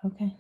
Okay.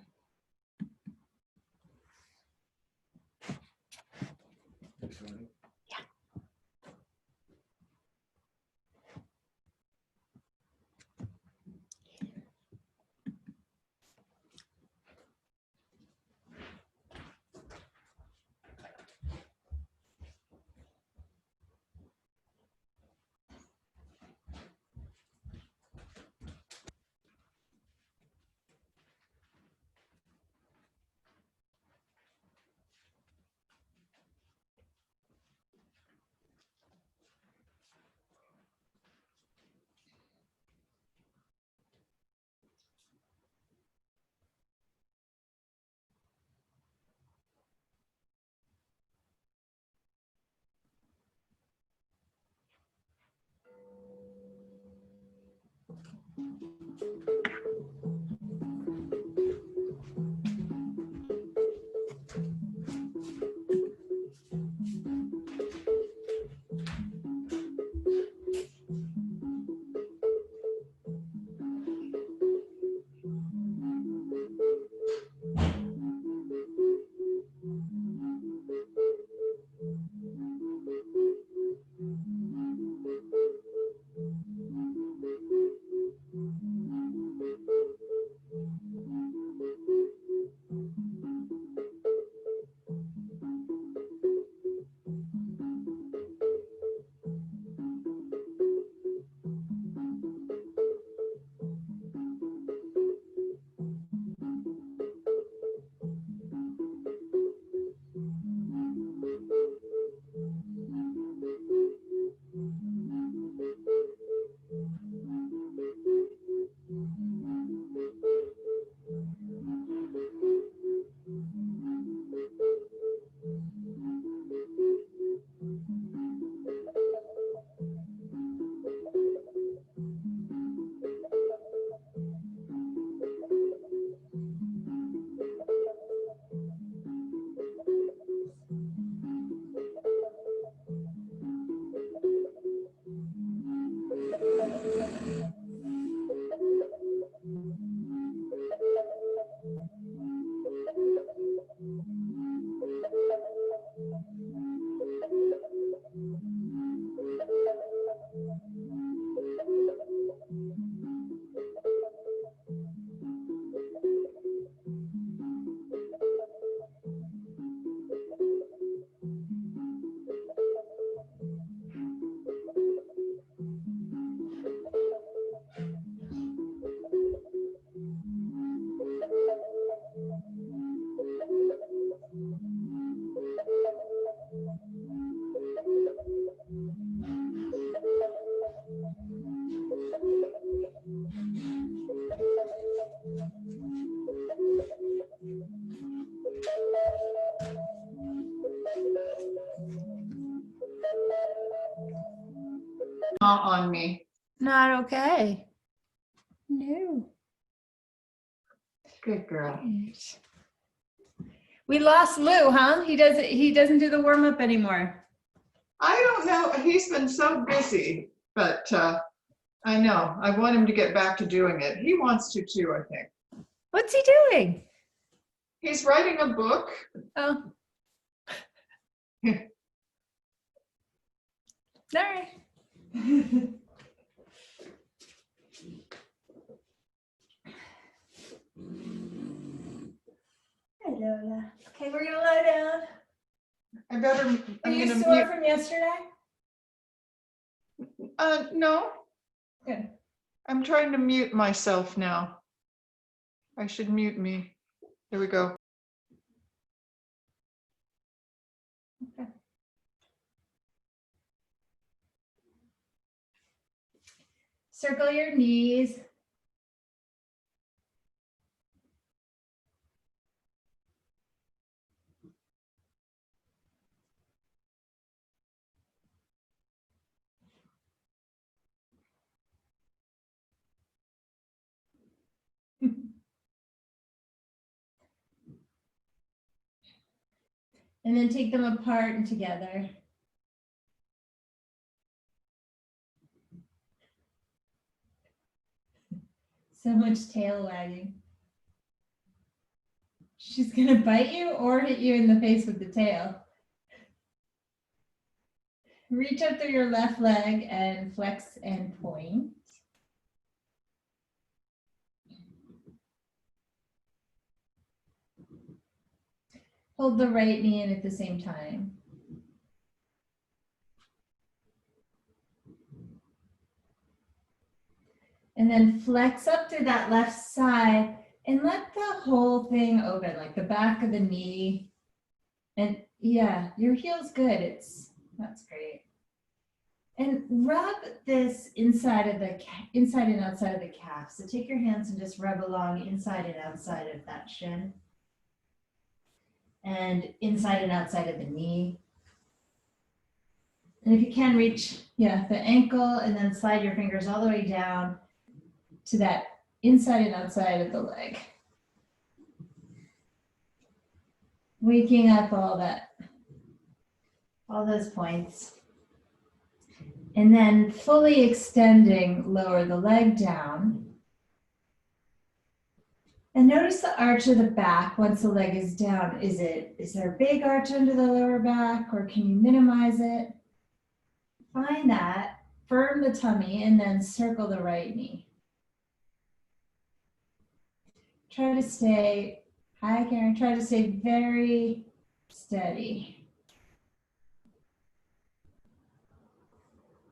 On me. Not okay. No. Good girl. We lost Lou, huh? He doesn't do the warm up anymore. I don't know. He's been so busy, but I know. I want him to get back to doing it. He wants to too, I think. What's he doing? He's writing a book. Oh. All right. Hi, Lola. Okay, we're gonna lie down. I better. Are you sore from yesterday? No. Good. I'm trying to mute myself now. I should mute me. There we go. Okay. Circle your knees. And then take them apart and together. So much tail wagging. She's gonna bite you or hit you in the face with the tail. Reach up through your left leg and flex and point. Hold the right knee in at the same time. And then flex up through that left side and let the whole thing open, like the back of the knee. And yeah, your heel's good. That's great. And rub this inside and outside of the calf. So take your hands and just rub along inside and outside of that shin. And inside and outside of the knee. And if you can reach, the ankle and then slide your fingers all the way down to that inside and outside of the leg. Waking up all those points. And then fully extending, lower the leg down. And notice the arch of the back once the leg is down. Is there a big arch under the lower back, or can you minimize it? Find that, firm the tummy, and then circle the right knee. Try to stay, hi Karen, try to stay very steady.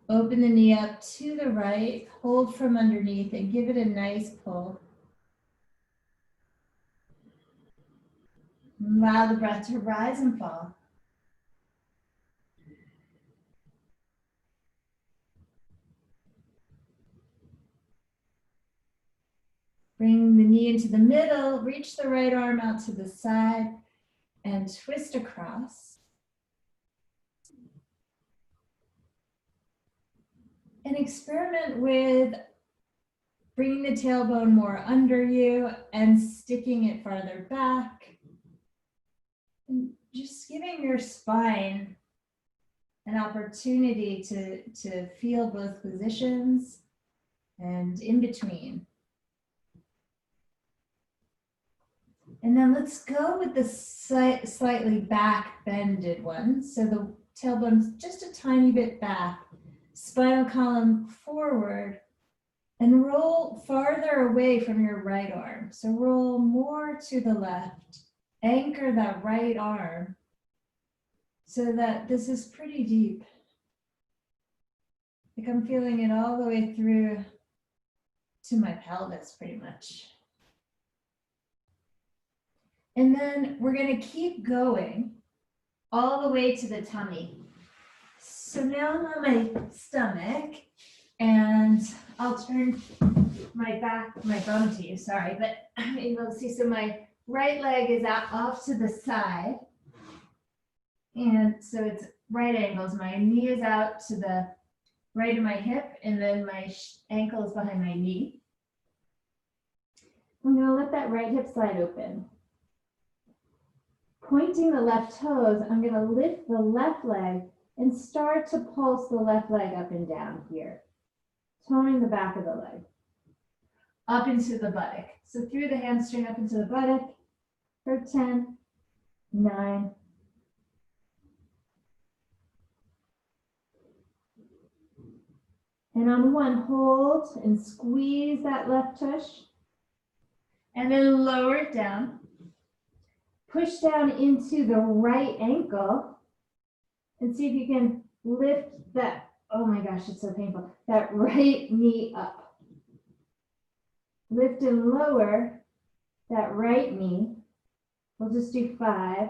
Open the knee up to the right, hold from underneath and give it a nice pull. Allow the breath to rise and fall. Bring the knee into the middle, reach the right arm out to the side and twist across. And experiment with bringing the tailbone more under you and sticking it farther back. And just giving your spine an opportunity to feel both positions and in between. And then let's go with the slightly back bended one. So the tailbone's just a tiny bit back, spinal column forward, and roll farther away from your right arm. So roll more to the left, anchor that right arm so that this is pretty deep. Like I'm feeling it all the way through to my pelvis pretty much. And then we're going to keep going all the way to the tummy. So now I'm on my stomach and I'll turn my bum to you, sorry, but I'm able to see. So my right leg is out off to the side. And so it's right angles. My knee is out to the right of my hip and then my ankle is behind my knee. I'm going to let that right hip slide open. Pointing the left toes, I'm going to lift the left leg and start to pulse the left leg up and down here, toning the back of the leg, up into the buttock. So through the hamstring up into the buttock for 10, 9, and on one, hold and squeeze that left tush, and then lower it down. Push down into the right ankle and see if you can lift that, oh my gosh, it's so painful, that right knee up. Lift and lower that right knee. We'll just do 5,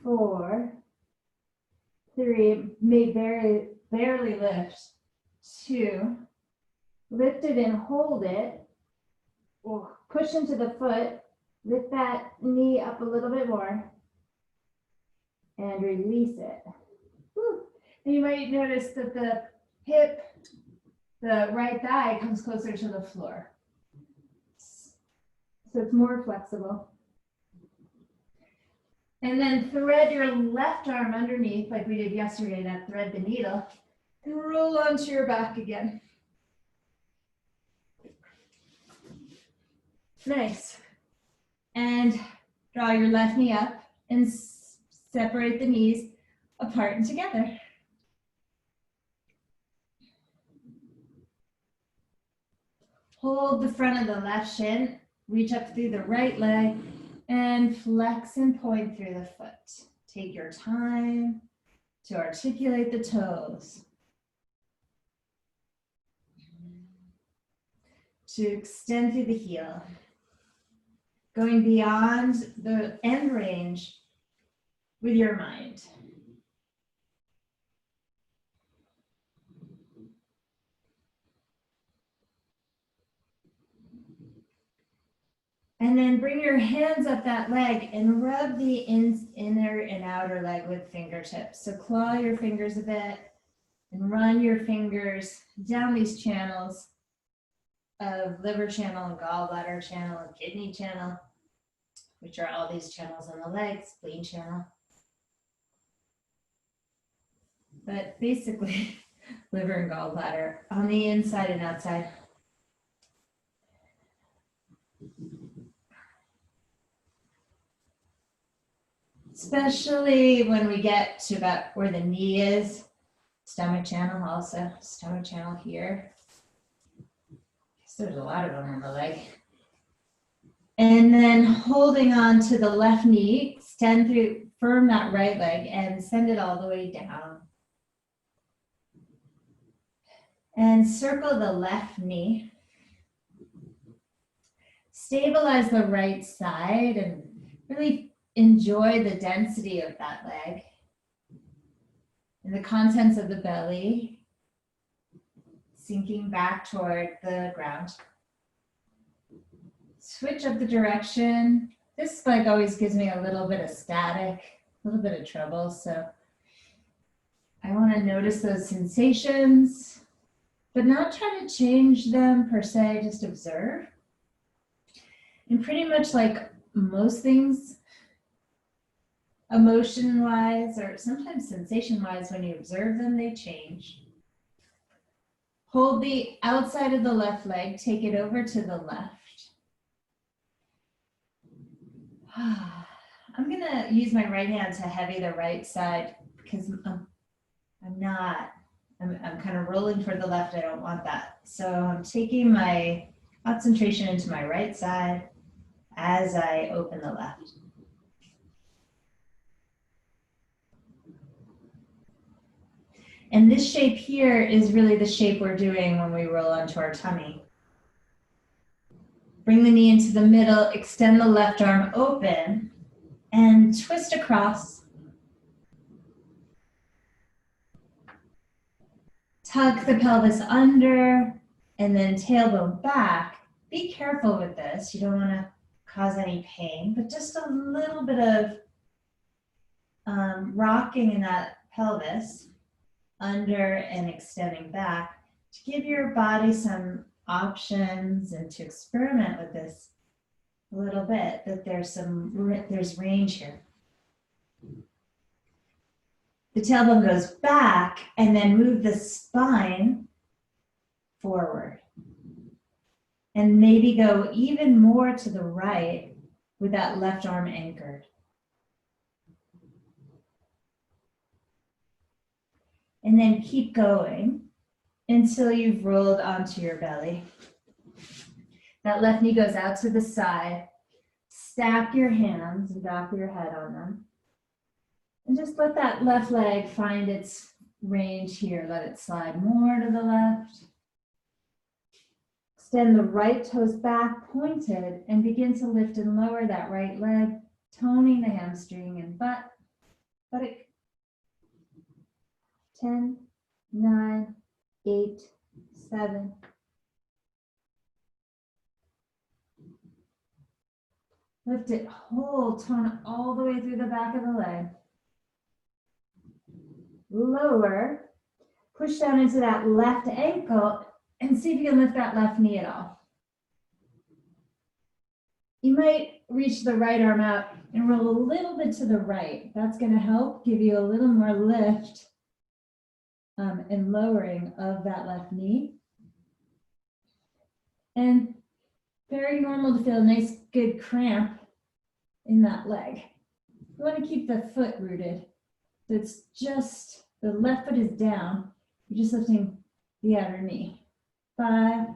4, 3, may barely lift, 2, lift it and hold it, push into the foot, lift that knee up a little bit more and release it. Whew. And you might notice that the hip, the right thigh comes closer to the floor. So it's more flexible. And then thread your left arm underneath like we did yesterday, that thread the needle, and roll onto your back again. Nice. And Draw your left knee up and separate the knees apart and together. Hold the front of the left shin, reach up through the right leg, and flex and point through the foot. Take your time to articulate the toes. To extend through the heel. Going beyond the end range with your mind. And then bring your hands up that leg and rub the inner and outer leg with fingertips. So claw your fingers a bit and run your fingers down these channels of liver channel and gallbladder channel and kidney channel, which are all these channels on the leg, spleen channel. But basically, liver and gallbladder on the inside and outside. Especially when we get to about where the knee is, stomach channel also, stomach channel here. So there's a lot of them on the leg. And then holding on to the left knee, extend through, firm that right leg and send it all the way down. And circle the left knee. Stabilize the right side and really enjoy the density of that leg and the contents of the belly sinking back toward the ground. Switch up the direction. This leg always gives me a little bit of static, a little bit of trouble. So I want to notice those sensations, but not try to change them per se, just observe. And pretty much like most things, emotion-wise or sometimes sensation-wise, when you observe them, they change. Hold the outside of the left leg, take it over to the left. I'm gonna use my right hand to heavy the right side because I'm kind of rolling for the left. I don't want that. So I'm taking my concentration into my right side as I open the left. And this shape here is really the shape we're doing when we roll onto our tummy. Bring the knee into the middle, extend the left arm open, and twist across. Tuck the pelvis under, and then tailbone back. Be careful with this. You don't want to cause any pain, but just a little bit of rocking in that pelvis under and extending back to give your body some options and to experiment with this a little bit, that there's range here. The tailbone goes back and then move the spine forward. And maybe go even more to the right with that left arm anchored. And then keep going until you've rolled onto your belly. That left knee goes out to the side. Stack your hands and back of your head on them. And just let that left leg find its range here. Let it slide more to the left. Extend the right toes back, pointed, and begin to lift and lower that right leg, toning the hamstring and buttock. 10, 9, 8, 7. Lift it, hold, tone all the way through the back of the leg. Lower, push down into that left ankle and see if you can lift that left knee at all. You might reach the right arm out and roll a little bit to the right. That's going to help give you a little more lift and lowering of that left knee. And very normal to feel a nice, good cramp in that leg. You want to keep the foot rooted. So it's just, the left foot is down. You're just lifting the outer knee. 5,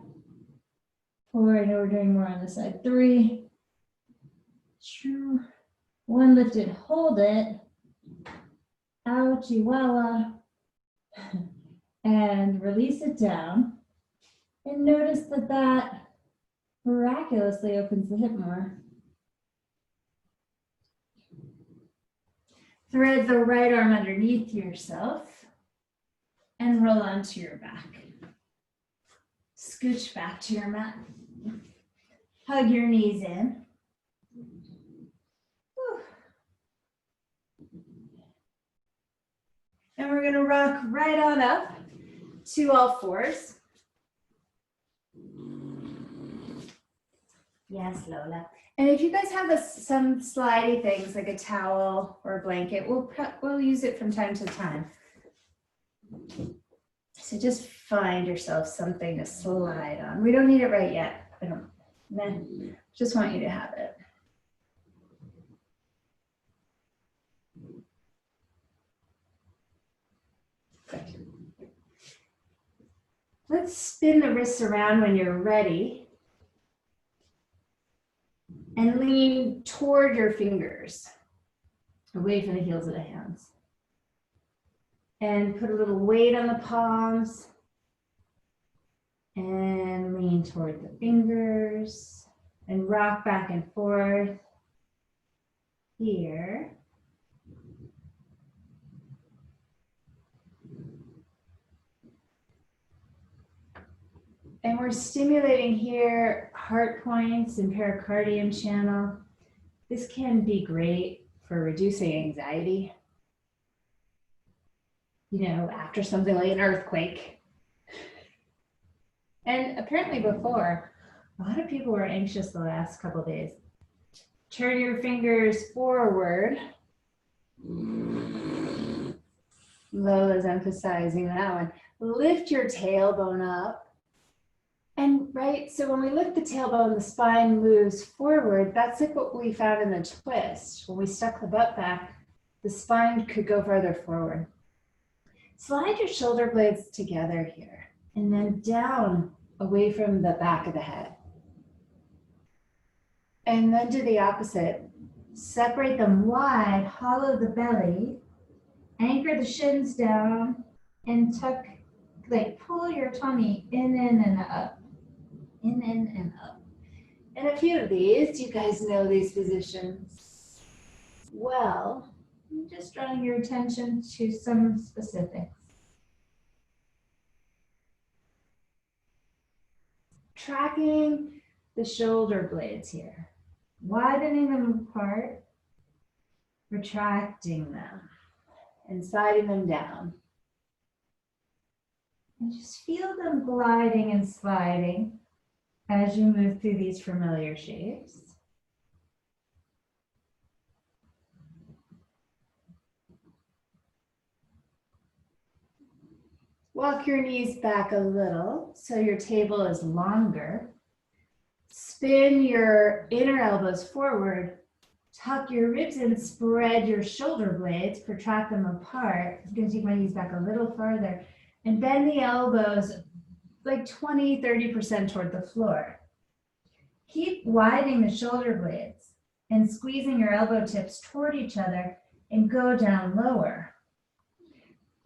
4, I know we're doing more on this side. 3, 2, 1, lifted, hold it. Out, chihuahua. And release it down. And notice that that miraculously opens the hip more. Thread the right arm underneath yourself and roll onto your back. Scooch back to your mat. Hug your knees in. Whew. And we're going to rock right on up to all fours. Yes, Lola. And if you guys have some slidey things like a towel or a blanket, we'll use it from time to time. So just find yourself something to slide on. We don't need it right yet. Just want you to have it. Good. Let's spin the wrists around when you're ready. And lean toward your fingers, away from the heels of the hands. And put a little weight on the palms. And lean toward the fingers. And rock back and forth. Here. And we're stimulating here heart points and pericardium channel. This can be great for reducing anxiety. You know, after something like an earthquake. And apparently before, a lot of people were anxious the last couple of days. Turn your fingers forward. Lola's emphasizing that one. Lift your tailbone up. And right, so when we lift the tailbone, the spine moves forward. That's like what we found in the twist. When we stuck the butt back, the spine could go further forward. Slide your shoulder blades together here and then down away from the back of the head. And then do the opposite. Separate them wide, hollow the belly, anchor the shins down, and tuck, like pull your tummy in and up. In and up. And a few of these, you guys know these positions well. I'm just drawing your attention to some specifics. Tracking the shoulder blades here. Widening them apart, retracting them, and sliding them down. And just feel them gliding and sliding as you move through these familiar shapes. Walk your knees back a little so your table is longer. Spin your inner elbows forward. Tuck your ribs and spread your shoulder blades. Protract them apart. I'm going to take my knees back a little farther. And bend the elbows like 20-30% toward the floor. Keep widening the shoulder blades and squeezing your elbow tips toward each other and go down lower.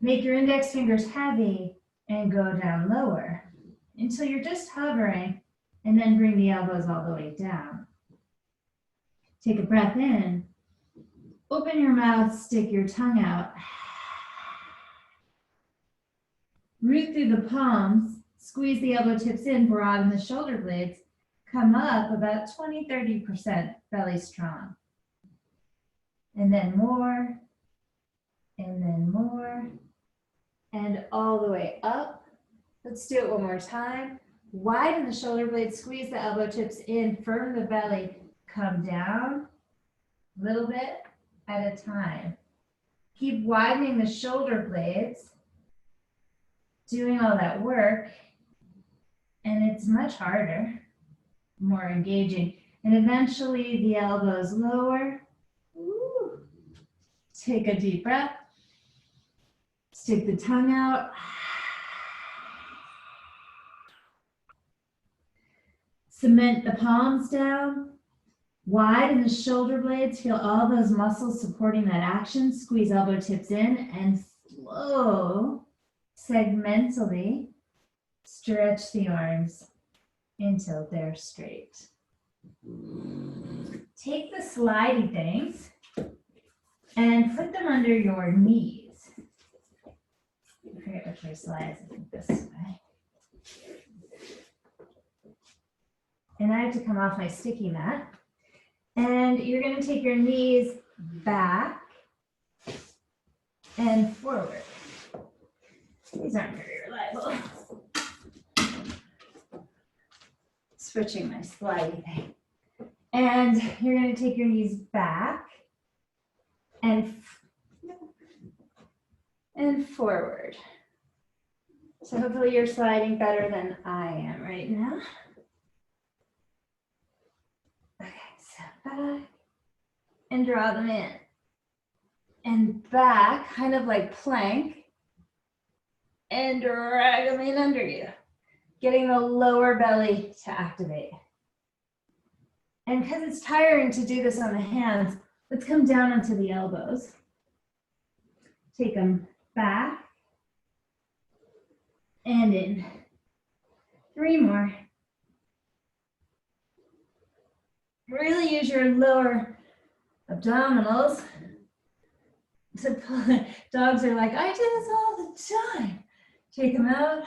Make your index fingers heavy and go down lower until you're just hovering, and then bring the elbows all the way down. Take a breath in. Open your mouth, stick your tongue out. Root through the palms, squeeze the elbow tips in, broaden the shoulder blades, come up about 20-30% belly strong. And then more, and then more, and all the way up. Let's do it one more time. Widen the shoulder blades, squeeze the elbow tips in, firm the belly, come down a little bit at a time. Keep widening the shoulder blades, doing all that work, and it's much harder, more engaging. And eventually the elbows lower. Ooh. Take a deep breath. Stick the tongue out. Cement the palms down. Widen the shoulder blades. Feel all those muscles supporting that action. Squeeze elbow tips in and slow, segmentally stretch the arms until they're straight. Take the slidey things and put them under your knees. I forget which way slides, I think this way. And I have to come off my sticky mat. And you're going to take your knees back and forward. These aren't very reliable. Switching my slidey thing. And you're going to take your knees back and forward. So hopefully you're sliding better than I am right now. Okay, so back and draw them in. And back, kind of like plank, and drag them in under you, getting the lower belly to activate. And because it's tiring to do this on the hands, let's come down onto the elbows. Take them back and in. 3 more. Really use your lower abdominals to pull. Dogs are like, I do this all the time. Take them out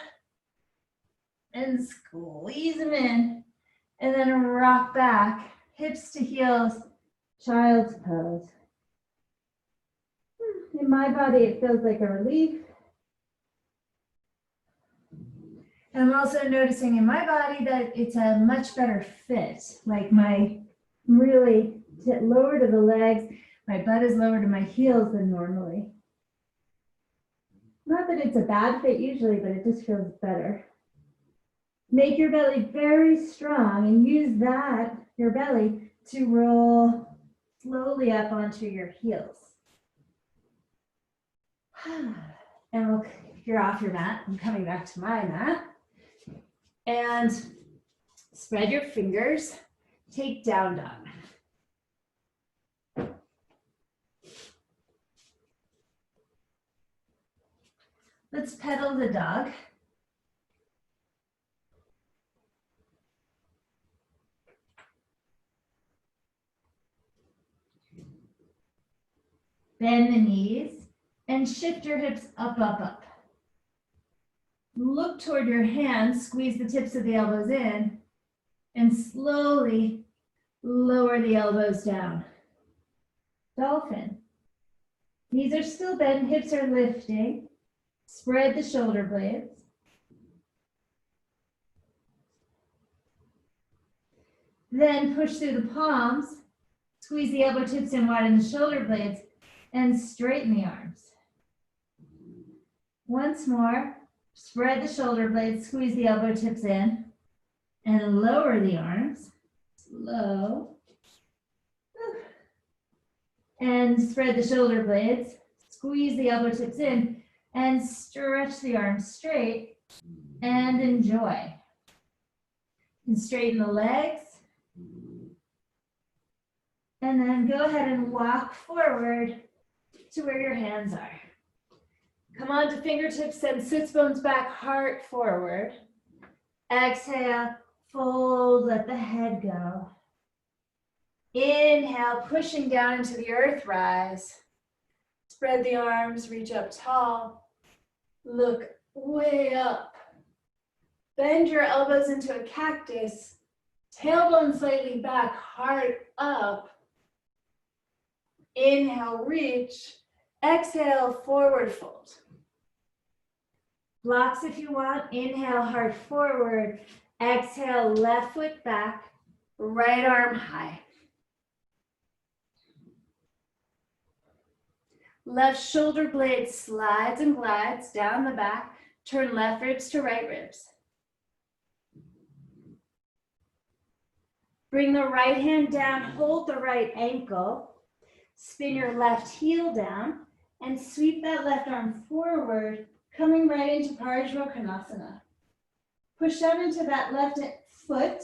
and squeeze them in, and then rock back, hips to heels, child's pose. In my body, it feels like a relief. And I'm also noticing in my body that it's a much better fit. Like I'm really lower to the legs, my butt is lower to my heels than normally. Not that it's a bad fit usually, but it just feels better. Make your belly very strong and use that, your belly, to roll slowly up onto your heels. And if you're off your mat, I'm coming back to my mat. And spread your fingers, take down dog. Let's pedal the dog. Bend the knees and shift your hips up, up, up. Look toward your hands, squeeze the tips of the elbows in, and slowly lower the elbows down. Dolphin. Knees are still bent, hips are lifting. Spread the shoulder blades. Then push through the palms, squeeze the elbow tips in, widen the shoulder blades, and straighten the arms. Once more, spread the shoulder blades, squeeze the elbow tips in, and lower the arms. Slow. And spread the shoulder blades, squeeze the elbow tips in, and stretch the arms straight, and enjoy. And straighten the legs. And then go ahead and walk forward to where your hands are. Come on to fingertips, send sits bones back, heart forward. Exhale, fold, let the head go. Inhale, pushing down into the earth, rise. Spread the arms, reach up tall. Look way up. Bend your elbows into a cactus. Tailbone slightly back, heart up. Inhale, reach. Exhale, forward fold. Blocks if you want. Inhale, heart forward. Exhale, left foot back, right arm high. Left shoulder blade slides and glides down the back. Turn left ribs to right ribs. Bring the right hand down, hold the right ankle, spin your left heel down, and sweep that left arm forward, coming right into Parsvakonasana. Push down into that left foot.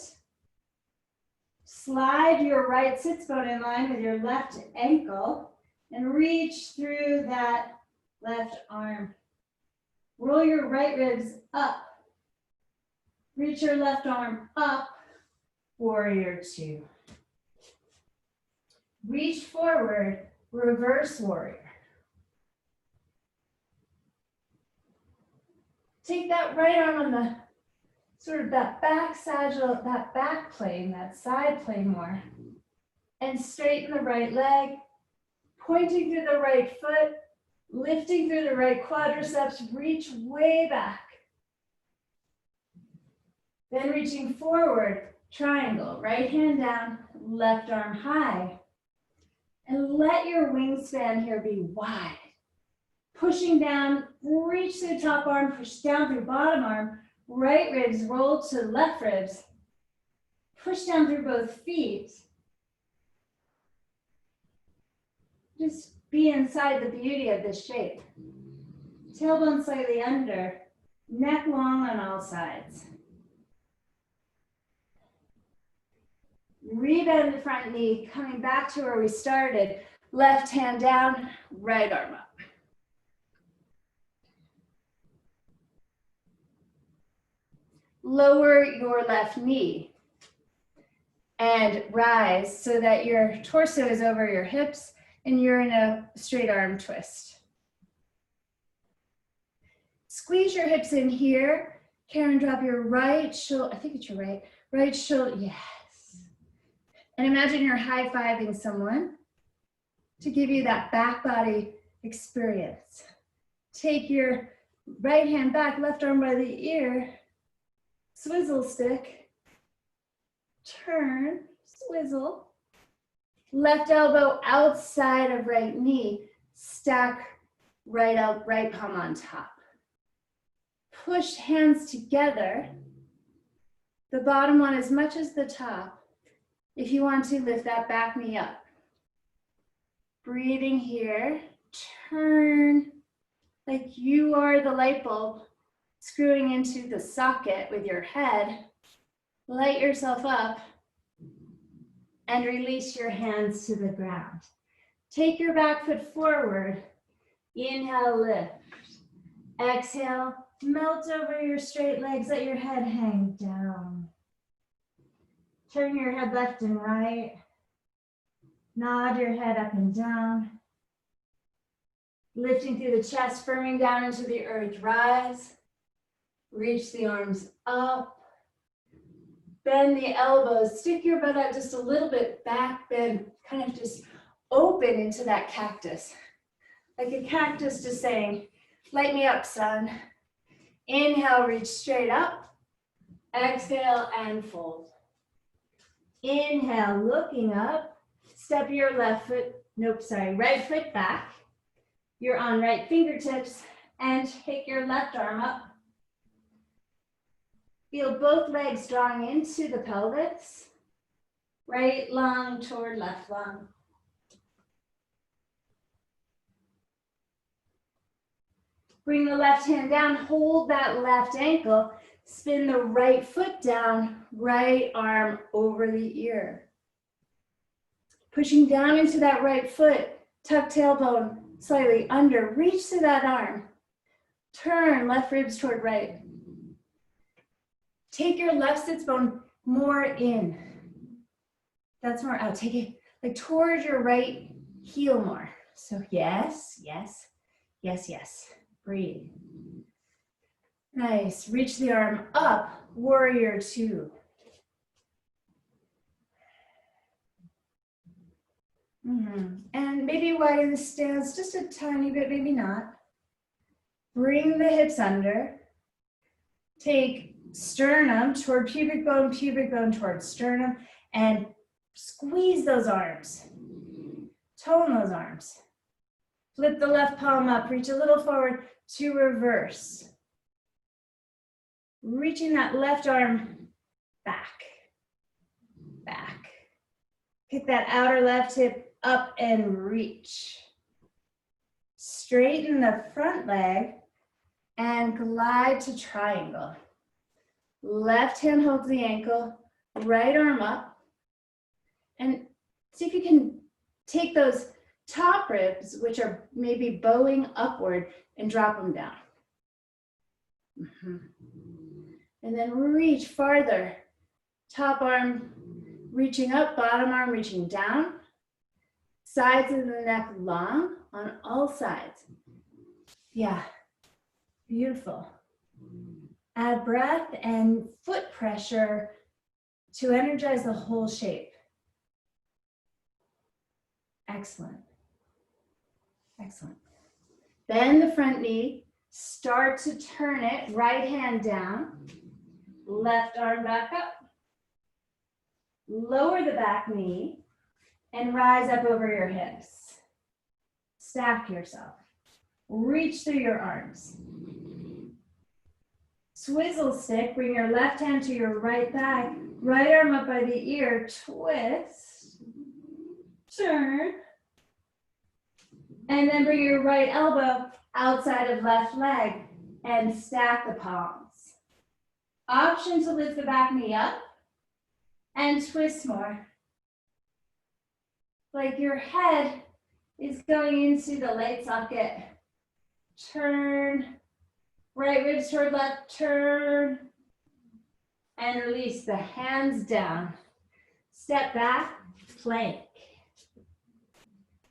Slide your right sits bone in line with your left ankle and reach through that left arm. Roll your right ribs up. Reach your left arm up, warrior two. Reach forward, reverse warrior. Take that right arm on the sort of that back sagittal, that back plane, that side plane more. And straighten the right leg, pointing through the right foot, lifting through the right quadriceps, reach way back. Then reaching forward, triangle, right hand down, left arm high. And let your wingspan here be wide. Pushing down, reach through top arm, push down through bottom arm, right ribs roll to left ribs. Push down through both feet. Just be inside the beauty of this shape. Tailbone slightly under, neck long on all sides. Rebend the front knee, coming back to where we started. Left hand down, right arm up. Lower your left knee and rise so that your torso is over your hips and you're in a straight arm twist. Squeeze your hips in here. Karen, drop your right shoulder, I think it's your right shoulder, yes. And imagine you're high-fiving someone to give you that back body experience. Take your right hand back, left arm by the ear, swizzle stick, turn, swizzle, left elbow outside of right knee, stack right palm on top. Push hands together, the bottom one as much as the top. If you want to, lift that back knee up. Breathing here, turn like you are the light bulb screwing into the socket with your head. Light yourself up and release your hands to the ground. Take your back foot forward. Inhale, lift. Exhale, melt over your straight legs, let your head hang down. Turn your head left and right. Nod your head up and down. Lifting through the chest, firming down into the earth. Rise. Reach the arms up. Bend the elbows. Stick your butt out just a little bit back. Bend, kind of just open into that cactus. Like a cactus just saying, light me up, son. Inhale, reach straight up. Exhale and fold. Inhale, looking up, step your right foot back. You're on right fingertips and take your left arm up. Feel both legs drawing into the pelvis. Right long toward left long. Bring the left hand down, hold that left ankle. Spin the right foot down, right arm over the ear. Pushing down into that right foot, tuck tailbone slightly under, reach through that arm. Turn left ribs toward right. Take your left sits bone more in. That's more out. Take it like towards your right heel more. So yes, yes, yes, yes. Breathe. Nice, reach the arm up, warrior two. And maybe widen the stance just a tiny bit, maybe not. Bring the hips under. Take sternum toward pubic bone toward sternum, and squeeze those arms. Tone those arms. Flip the left palm up, reach a little forward to reverse. Reaching that left arm back, back. Pick that outer left hip up and reach. Straighten the front leg and glide to triangle. Left hand holds the ankle, right arm up, and see if you can take those top ribs, which are maybe bowing upward, and drop them down. And then reach farther. Top arm reaching up, bottom arm reaching down. Sides of the neck long on all sides. Yeah, beautiful. Add breath and foot pressure to energize the whole shape. Excellent. Excellent. Bend the front knee. Start to turn it, right hand down, left arm back up. Lower the back knee and rise up over your hips. Stack yourself. Reach through your arms. Swizzle stick, bring your left hand to your right thigh, right arm up by the ear, twist, turn, and then bring your right elbow outside of left leg and stack the palms. Option to lift the back knee up and twist more. Like your head is going into the light socket. Turn, right ribs toward left, turn, and release the hands down. Step back, plank.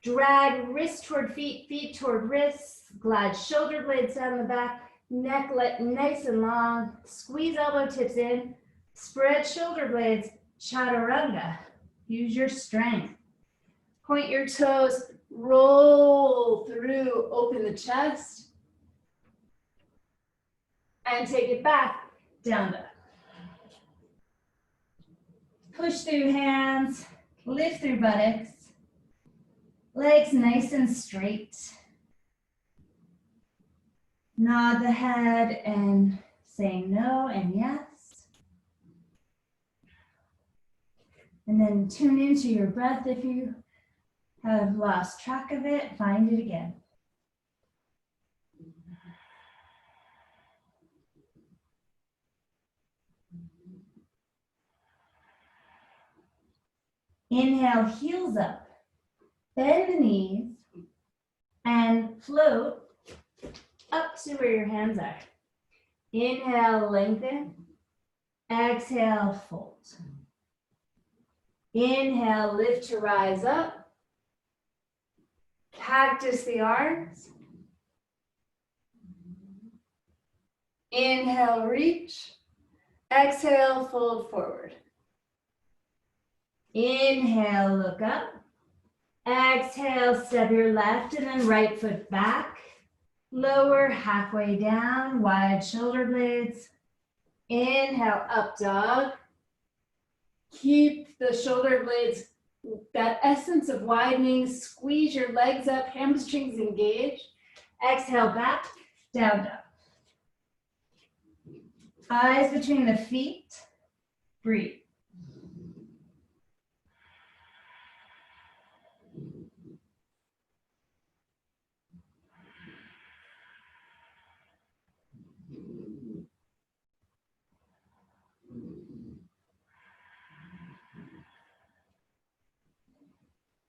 Drag wrist toward feet, feet toward wrists. Glide shoulder blades down the back, neck nice and long. Squeeze elbow tips in. Spread shoulder blades, chaturanga. Use your strength. Point your toes, roll through, open the chest. And take it back, down dog. Push through hands, lift through buttocks. Legs nice and straight. Nod the head and say no and yes. And then tune into your breath. If you have lost track of it, find it again. Inhale, heels up. Bend the knees and float up to where your hands are. Inhale, lengthen. Exhale, fold. Inhale, lift to rise up. Cactus the arms. Inhale, reach. Exhale, fold forward. Inhale, look up. Exhale, step your left and then right foot back. Lower, halfway down, wide shoulder blades. Inhale, up dog. Keep the shoulder blades, that essence of widening. Squeeze your legs up, hamstrings engaged. Exhale, back, down dog. Eyes between the feet. Breathe.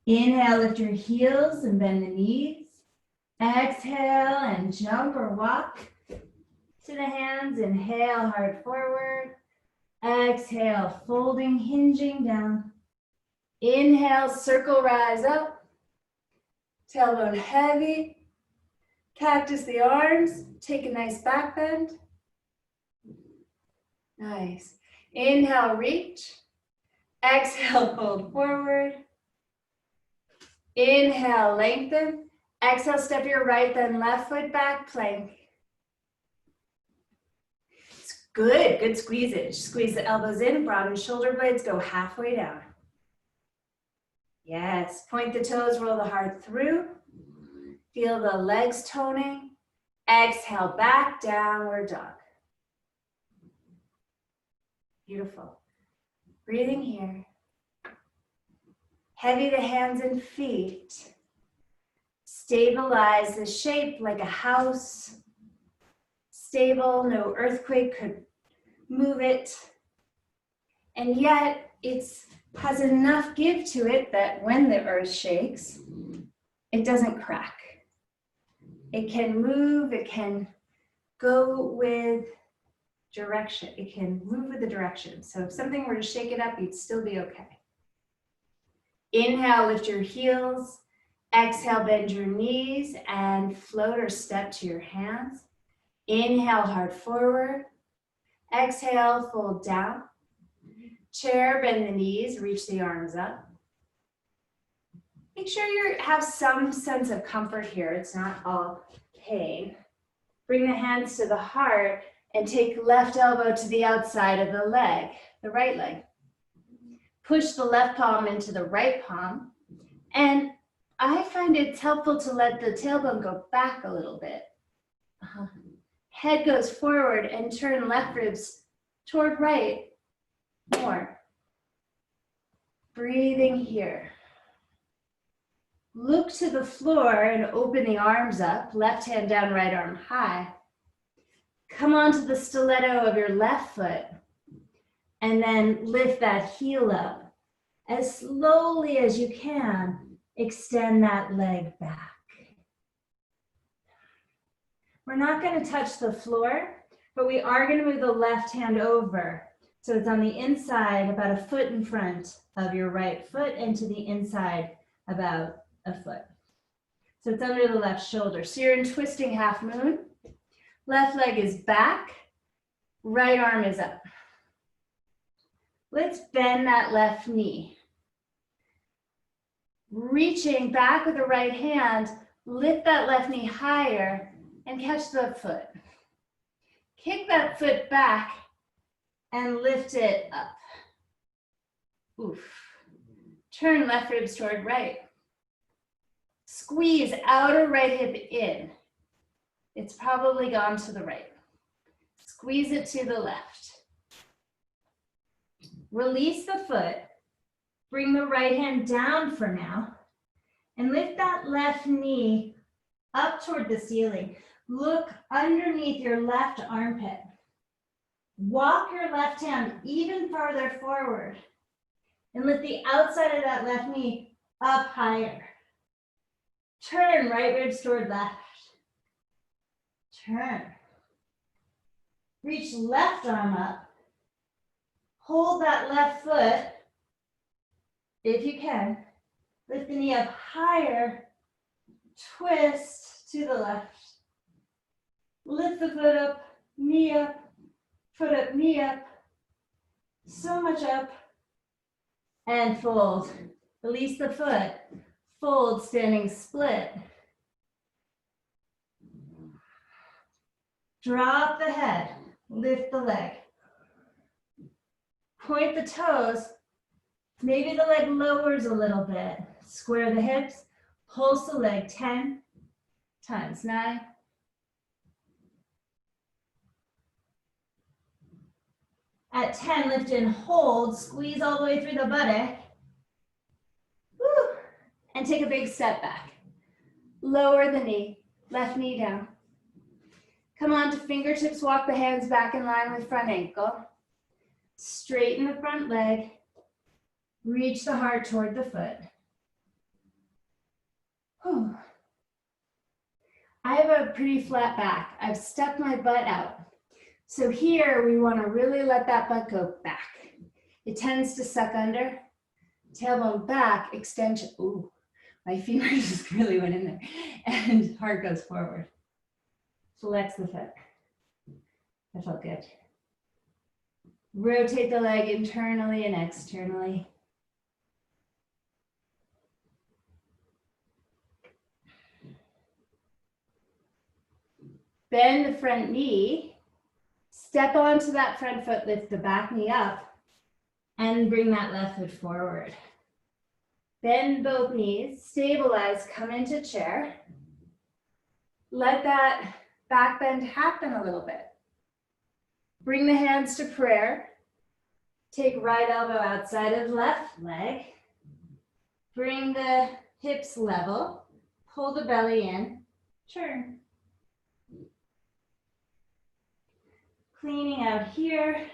Inhale, lift your heels and bend the knees. Exhale and jump or walk to the hands. Inhale, heart forward. Exhale, folding, hinging down. Inhale, circle, rise up. Tailbone heavy. Cactus the arms. Take a nice back bend. Nice. Inhale, reach. Exhale, fold forward. Inhale, lengthen. Exhale, step your right, then left foot back, plank. It's good, good squeezage. Squeeze the elbows in, broaden shoulder blades, go halfway down. Yes, point the toes, roll the heart through. Feel the legs toning. Exhale, back, downward dog. Beautiful. Breathing here. Heavy the hands and feet. Stabilize the shape like a house. Stable, no earthquake could move it. And yet it's has enough give to it that when the earth shakes, it doesn't crack. It can move, it can go with direction. It can move with the direction. So if something were to shake it up, you'd still be okay. Inhale, lift your heels. Exhale, bend your knees and float or step to your hands. Inhale, hard forward. Exhale, fold down. Chair, bend the knees, reach the arms up. Make sure you have some sense of comfort here. It's not all pain. Bring the hands to the heart and take left elbow to the outside of the leg, the right leg. Push the left palm into the right palm. And I find it's helpful to let the tailbone go back a little bit. Head goes forward and turn left ribs toward right more. Breathing here. Look to the floor and open the arms up, left hand down, right arm high. Come onto the stiletto of your left foot and then lift that heel up. As slowly as you can, extend that leg back. We're not going to touch the floor, but we are going to move the left hand over. So it's on the inside, about a foot in front of your right foot, and to the inside about a foot. So it's under the left shoulder. So you're in twisting half moon. Left leg is back, right arm is up. Let's bend that left knee. Reaching back with the right hand, lift that left knee higher and catch the foot. Kick that foot back and lift it up. Oof. Turn left ribs toward right. Squeeze outer right hip in. It's probably gone to the right. Squeeze it to the left. Release the foot. Bring the right hand down for now. And lift that left knee up toward the ceiling. Look underneath your left armpit. Walk your left hand even farther forward. And lift the outside of that left knee up higher. Turn right ribs toward left. Turn. Reach left arm up. Hold that left foot, if you can. Lift the knee up higher. Twist to the left. Lift the foot up, knee up, foot up, knee up. So much up. And fold. Release the foot. Fold, standing split. Drop the head. Lift the leg. Point the toes. Maybe the leg lowers a little bit. Square the hips. Pulse the leg 10 times 9. At 10, lift and hold. Squeeze all the way through the buttock. Woo. And take a big step back. Lower the knee. Left knee down. Come on to fingertips. Walk the hands back in line with front ankle. Straighten the front leg. Reach the heart toward the foot. Whew. I have a pretty flat back. I've stuck my butt out. So here we want to really let that butt go back. It tends to suck under. Tailbone back, extension. Ooh, my femur just really went in there. And heart goes forward. Flex the foot. That felt good. Rotate the leg internally and externally. Bend the front knee. Step onto that front foot, lift the back knee up, and bring that left foot forward. Bend both knees, stabilize, come into chair. Let that back bend happen a little bit. Bring the hands to prayer. Take right elbow outside of left leg. Bring the hips level, pull the belly in, turn. Cleaning out here.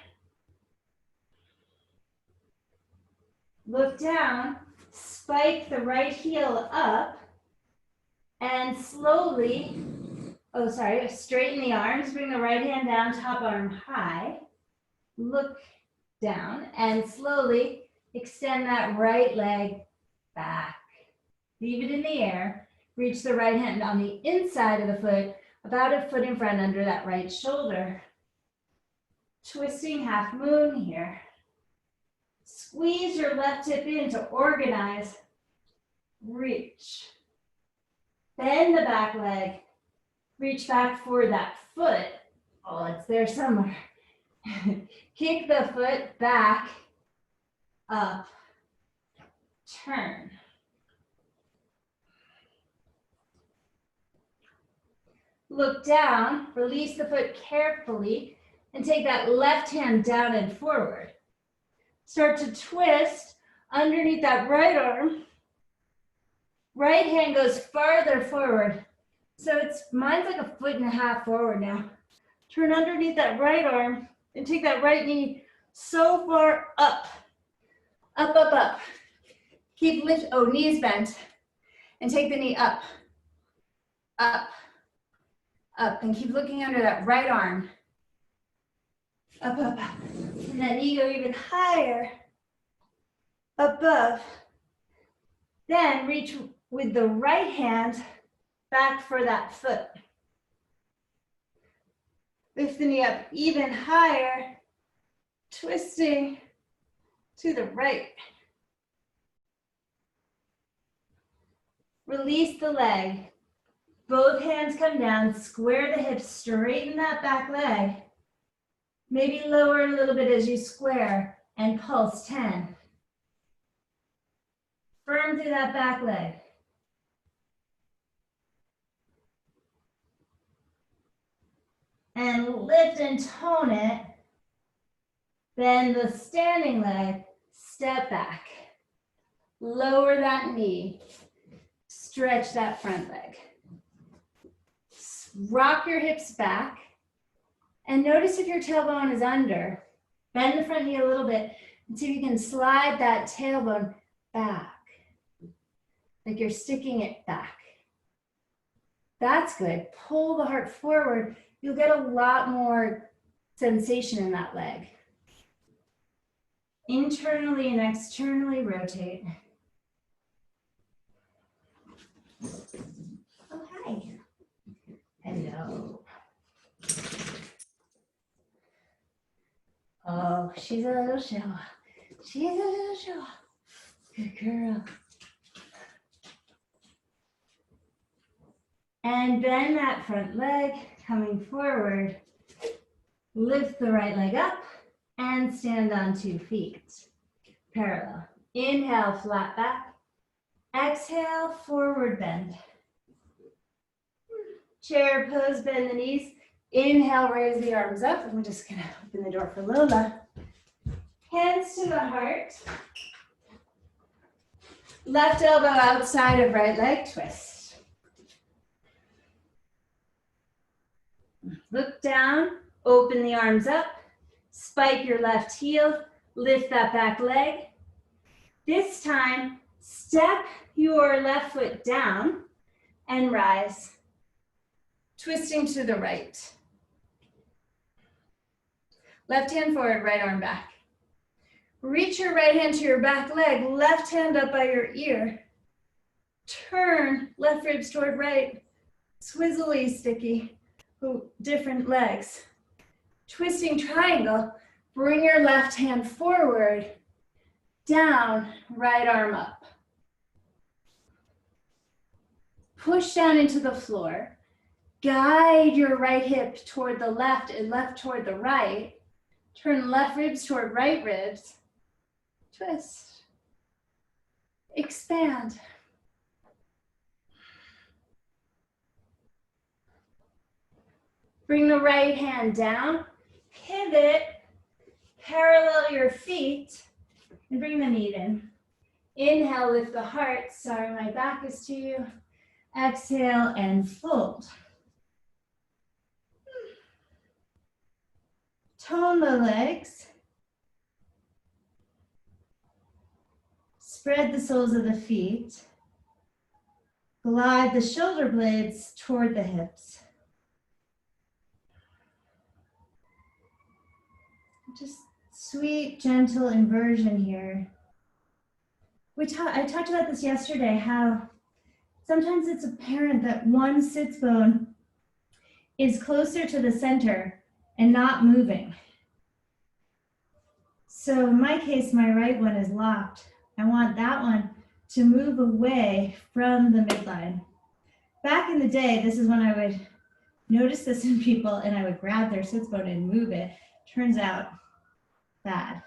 Look down, spike the right heel up, and slowly, straighten the arms, bring the right hand down, top arm high. Look down and slowly extend that right leg back. Leave it in the air. Reach the right hand on the inside of the foot, about a foot in front under that right shoulder. Twisting half moon here. Squeeze your left hip in to organize. Reach. Bend the back leg. Reach back for that foot. Oh, it's there somewhere. Kick the foot back, up, turn. Look down, release the foot carefully, and take that left hand down and forward. Start to twist underneath that right arm. Right hand goes farther forward. So mine's like a foot and a half forward now. Turn underneath that right arm and take that right knee so far up. Up, up, up. Keep knees bent. And take the knee up. Up. Up. And keep looking under that right arm. Up, up, up. And that knee go even higher. Above. Then reach with the right hand back for that foot. Lift the knee up even higher, twisting to the right. Release the leg. Both hands come down, square the hips, straighten that back leg. Maybe lower a little bit as you square and pulse 10. Firm through that back leg. And lift and tone it. Bend the standing leg, step back. Lower that knee. Stretch that front leg. Rock your hips back. And notice if your tailbone is under. Bend the front knee a little bit and see if you can slide that tailbone back. Like you're sticking it back. That's good. Pull the heart forward. You'll get a lot more sensation in that leg. Internally and externally rotate. Oh, hi. Hello. Oh, she's a little show. She's a little show. Good girl. And bend that front leg, coming forward. Lift the right leg up and stand on 2 feet. Parallel. Inhale, flat back. Exhale, forward bend. Chair pose, bend the knees. Inhale, raise the arms up. I'm just gonna open the door for Lola. Hands to the heart. Left elbow outside of right leg, twist. Look down, open the arms up, spike your left heel, lift that back leg. This time, step your left foot down and rise, twisting to the right. Left hand forward, right arm back. Reach your right hand to your back leg, left hand up by your ear. Turn left ribs toward right, swizzly, sticky. Different legs. Twisting triangle, bring your left hand forward, down, right arm up. Push down into the floor. Guide your right hip toward the left and left toward the right. Turn left ribs toward right ribs. Twist. Expand. Bring the right hand down, pivot, parallel your feet, and bring the knee in. Inhale, lift the heart. Sorry, my back is to you. Exhale and fold. Tone the legs. Spread the soles of the feet. Glide the shoulder blades toward the hips. Just sweet, gentle inversion here. I talked about this yesterday, how sometimes it's apparent that one sits bone is closer to the center and not moving. So in my case, my right one is locked. I want that one to move away from the midline. Back in the day, this is when I would notice this in people and I would grab their sits bone and move it. Turns out, bad.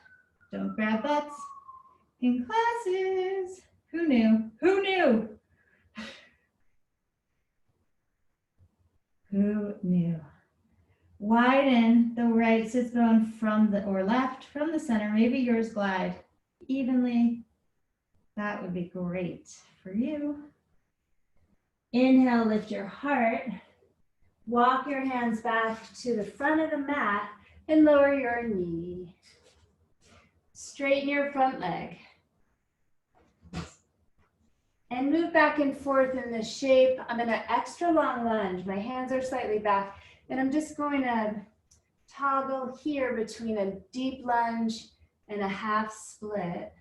Don't grab butts in classes. Who knew? Who knew? Who knew? Widen the right sits bone from the, or left from the center. Maybe yours glide evenly. That would be great for you. Inhale, lift your heart. Walk your hands back to the front of the mat and lower your knee. Straighten your front leg. And move back and forth in this shape. I'm in an extra long lunge. My hands are slightly back. And I'm just going to toggle here between a deep lunge and a half split.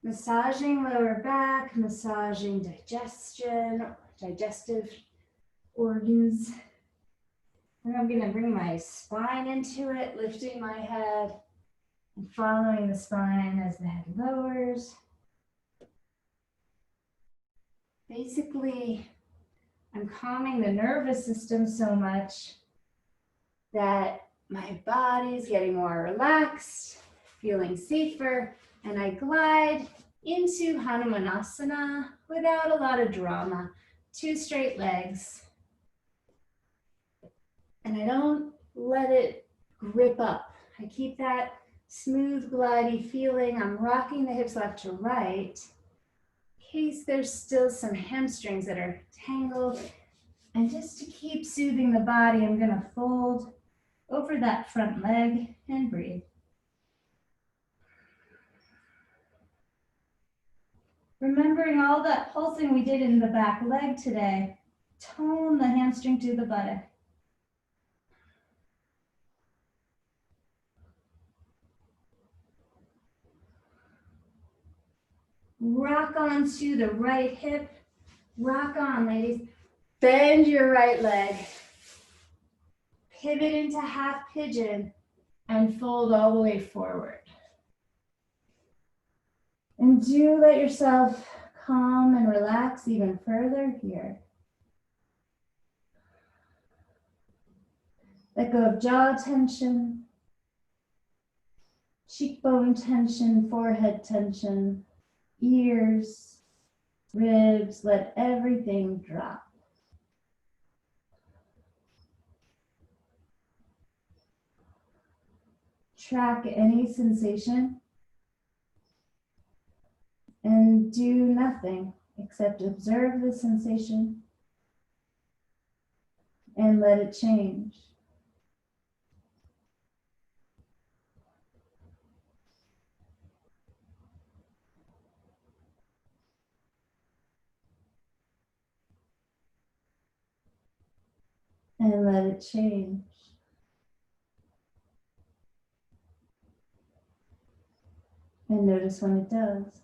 Massaging lower back, massaging digestive organs. And I'm going to bring my spine into it, lifting my head and following the spine as the head lowers. Basically, I'm calming the nervous system so much that my body is getting more relaxed, feeling safer, and I glide into Hanumanasana without a lot of drama. 2 straight legs. And I don't let it grip up. I keep that smooth, glidey feeling. I'm rocking the hips left to right. In case there's still some hamstrings that are tangled. And just to keep soothing the body, I'm gonna fold over that front leg and breathe. Remembering all that pulsing we did in the back leg today, tone the hamstring to the buttock. Rock onto the right hip. Rock on, ladies. Bend your right leg. Pivot into half pigeon and fold all the way forward. And do let yourself calm and relax even further here. Let go of jaw tension, cheekbone tension, forehead tension, ears, ribs, let everything drop. Track any sensation and do nothing except observe the sensation and let it change. And let it change. And notice when it does.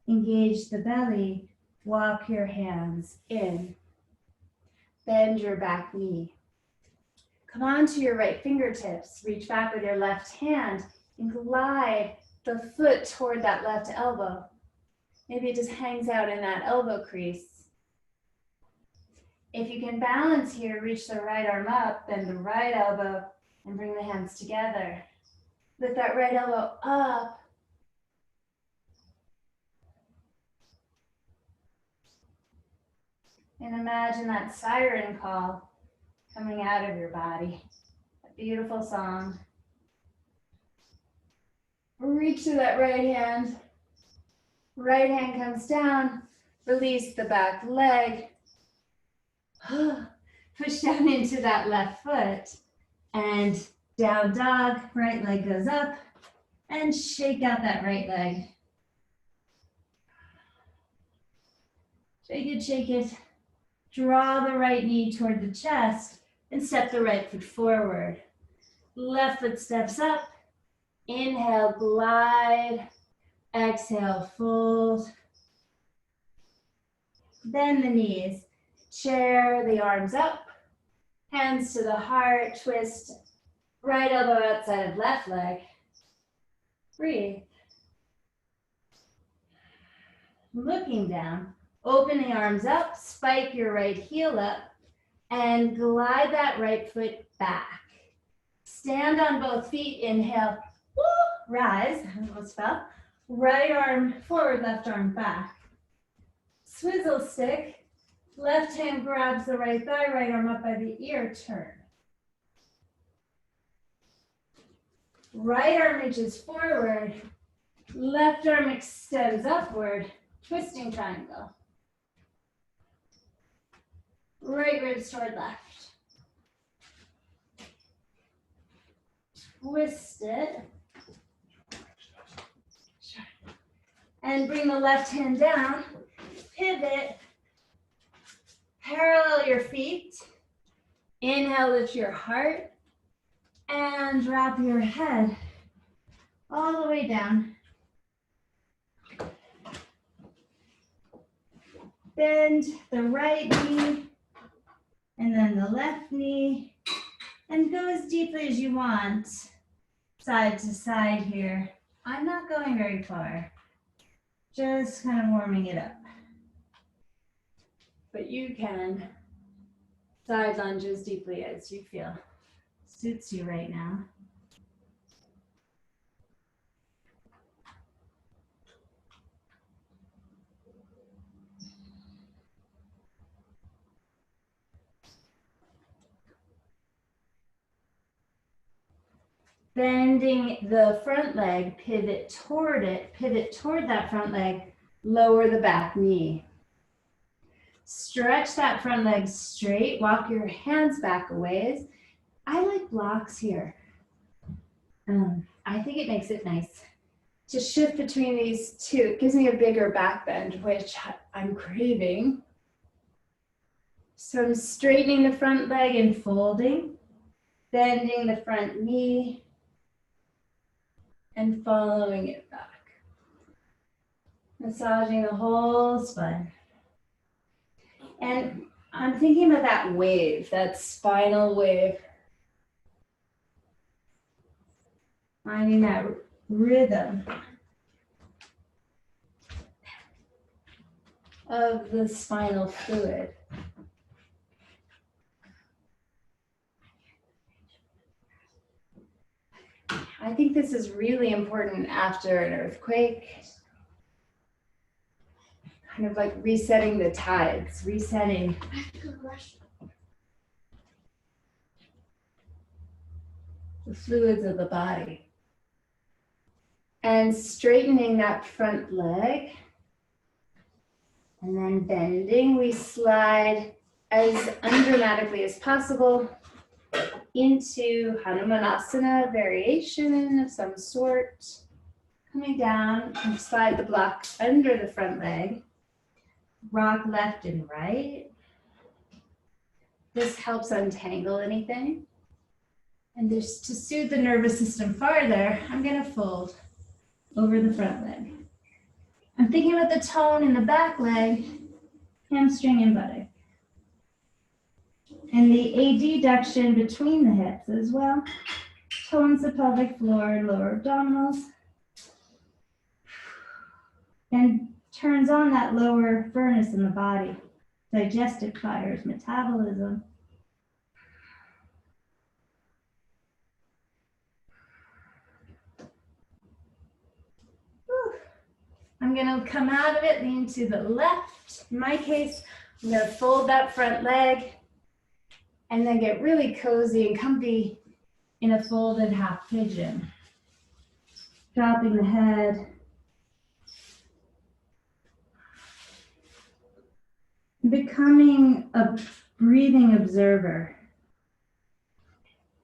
Engage the belly, walk your hands in. Bend your back knee. Come onto your right fingertips, reach back with your left hand and glide the foot toward that left elbow. Maybe it just hangs out in that elbow crease. If you can balance here, reach the right arm up, bend the right elbow, and bring the hands together. Lift that right elbow up. And imagine that siren call coming out of your body. A beautiful song. Reach to that right hand. Right hand comes down. Release the back leg. Push down into that left foot. And down dog. Right leg goes up. And shake out that right leg. Shake it, shake it. Draw the right knee toward the chest and step the right foot forward. Left foot steps up. Inhale, glide. Exhale, fold. Bend the knees. Chair the arms up. Hands to the heart. Twist right elbow outside of left leg. Breathe. Looking down. Open the arms up. Spike your right heel up. And glide that right foot back. Stand on both feet. Inhale. Woo, rise. Almost fell. Right arm forward, left arm back. Swizzle stick. Left hand grabs the right thigh, right arm up by the ear, turn. Right arm reaches forward. Left arm extends upward. Twisting triangle. Right ribs toward left. Twist it. And bring the left hand down. Pivot. Parallel your feet. Inhale, lift your heart. And drop your head all the way down. Bend the right knee and then the left knee. And go as deeply as you want, side to side here. I'm not going very far, just kind of warming it up. But you can side lunge as deeply as you feel suits you right now. Bending the front leg, pivot toward it, pivot toward that front leg, lower the back knee. Stretch that front leg straight, walk your hands back a ways. I like blocks here. I think it makes it nice to shift between these two. It gives me a bigger back bend, which I'm craving. So I'm straightening the front leg and folding, bending the front knee, and following it back. Massaging the whole spine. And I'm thinking about that wave, that spinal wave. Finding that rhythm of the spinal fluid. I think this is really important after an earthquake. Kind of like resetting the tides, resetting. The fluids of the body. And straightening that front leg. And then bending, we slide as undramatically as possible into Hanumanasana variation of some sort. Coming down and slide the block under the front leg. Rock left and right. This helps untangle anything. And just to soothe the nervous system farther, I'm going to fold over the front leg. I'm thinking about the tone in the back leg, hamstring and buttock. And the adduction between the hips as well. Tones the pelvic floor and lower abdominals. And turns on that lower furnace in the body. Digestive fires, metabolism. I'm going to come out of it, lean to the left. In my case, I'm gonna fold that front leg and then get really cozy and comfy in a folded half pigeon. Dropping the head. Becoming a breathing observer.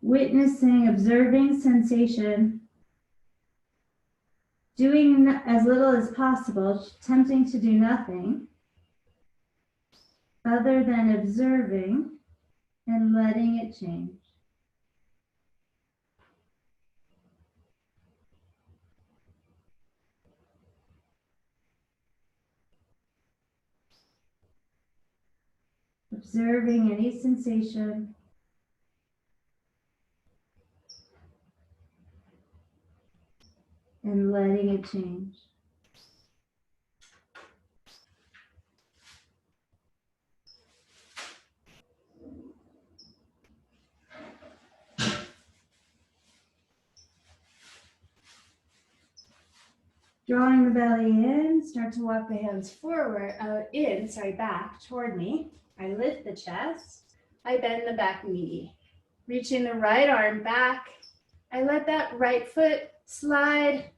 Witnessing, observing sensation. Doing as little as possible, attempting to do nothing other than observing and letting it change. Observing any sensation. And letting it change. Drawing the belly in, start to walk the hands forward, back toward me. I lift the chest. I bend the back knee. Reaching the right arm back. I let that right foot slide.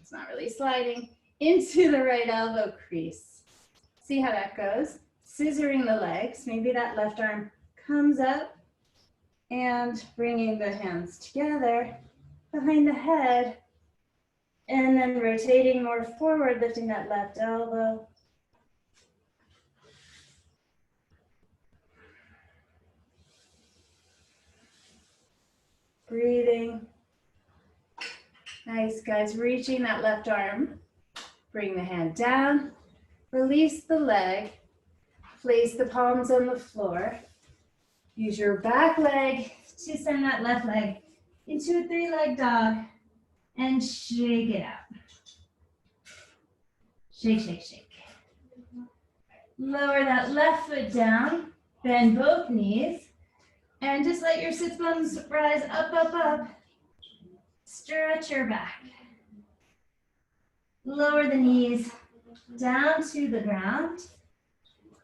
It's not really sliding into the right elbow crease. See how that goes? Scissoring the legs. Maybe that left arm comes up and bringing the hands together behind the head. And then rotating more forward, lifting that left elbow. Breathing. Nice, guys. Reaching that left arm. Bring the hand down. Release the leg. Place the palms on the floor. Use your back leg to send that left leg into a three-leg dog. And shake it out. Shake, shake, shake. Lower that left foot down, bend both knees, and just let your sits bones rise up, up, up. Stretch your back. Lower the knees down to the ground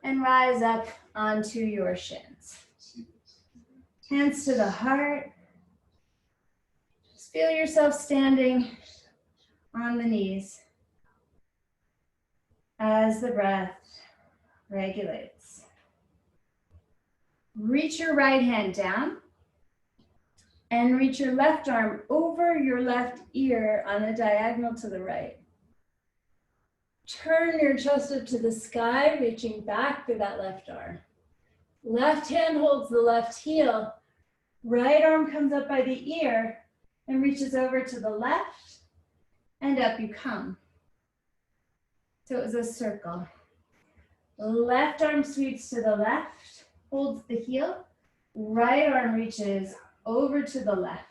and rise up onto your shins. Hands to the heart. Just feel yourself standing on the knees as the breath regulates. Reach your right hand down and reach your left arm over your left ear on a diagonal to the right. Turn your chest up to the sky, reaching back through that left arm. Left hand holds the left heel. Right arm comes up by the ear and reaches over to the left, and up you come. So it was a circle. Left arm sweeps to the left, holds the heel. Right arm reaches over to the left.